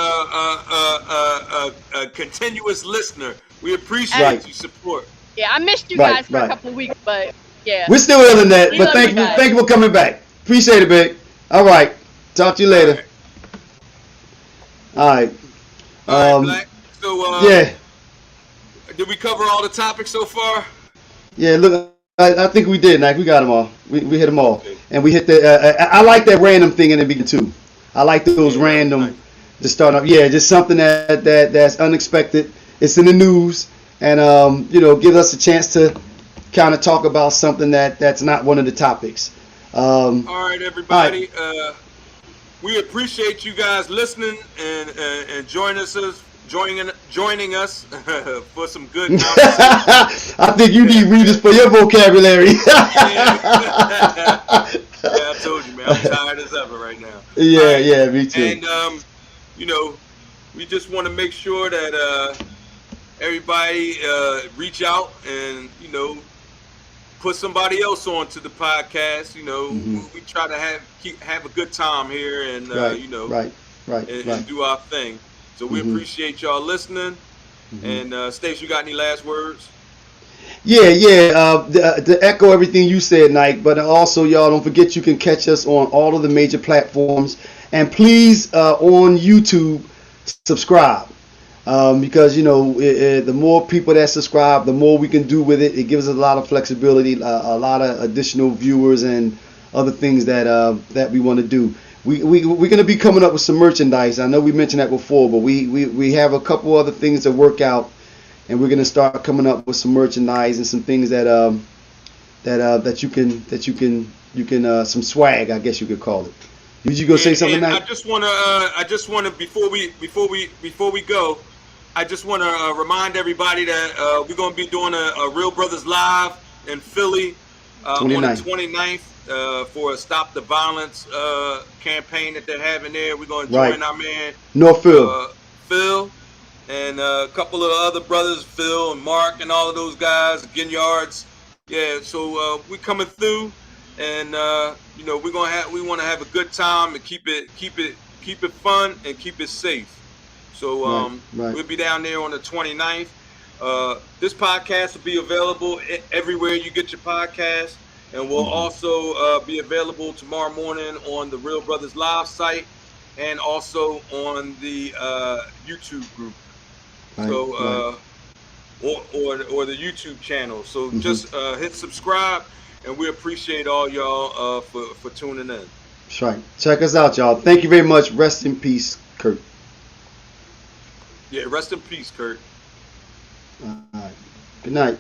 A continuous listener. We appreciate your support. Yeah, I missed you guys for a couple of weeks, but yeah. We're still ill in that, but thank you for coming back. Appreciate it, big. All right. Talk to you later. All right. Black. So yeah. Did we cover all the topics so far? Yeah, look, I think we did, Nike. We got them all. We hit them all. Okay. And we hit the, I like that random thing in the beginning too. I like those random to start off. Yeah, just something that's unexpected. It's in the news and, give us a chance to kind of talk about something that's not one of the topics. All right, everybody. we appreciate you guys listening and joining us for some good conversation. I think you need readers for your vocabulary. Yeah, I told you, man. I'm tired as ever right now. Yeah, Right. yeah, me too. And you know, we just want to make sure that everybody reach out and put somebody else onto the podcast. Hmm. We try to have a good time here, and Right, right, right, and right. do our thing. So we Hmm. appreciate y'all listening. Hmm. And Stace, you got any last words? Yeah, yeah. To echo everything you said, Nike, but also y'all don't forget you can catch us on all of the major platforms, and please on YouTube subscribe. Because the more people that subscribe, the more we can do with it. It gives us a lot of flexibility, a lot of additional viewers, and other things that we want to do. We're going to be coming up with some merchandise. I know we mentioned that before, but we have a couple other things to work out, and we're going to start coming up with some merchandise and some things that you can some swag, I guess you could call it. Did you go say something, And Nike? I just wanna before we go, I just wanna remind everybody that we're gonna be doing a Real Brothers Live in Philly on the 29th. 29th for a Stop the Violence campaign that they're having there. We're gonna Right. join our man Northfield. Phil and a couple of other brothers, Phil and Mark and all of those guys, Ginyards. Yeah, so we're coming through, and we want to have a good time and keep it fun and keep it safe. So Right, right. we'll be down there on the 29th. This podcast will be available everywhere you get your podcast, and will Hmm. also be available tomorrow morning on the Real Brothers Live site, and also on the YouTube group. Right, So right. or the YouTube channel. So Hmm. just hit subscribe, and we appreciate all y'all for tuning in. That's right. Check us out, y'all. Thank you very much. Rest in peace, Kurt. Yeah, rest in peace, Kurt. All right. Good night.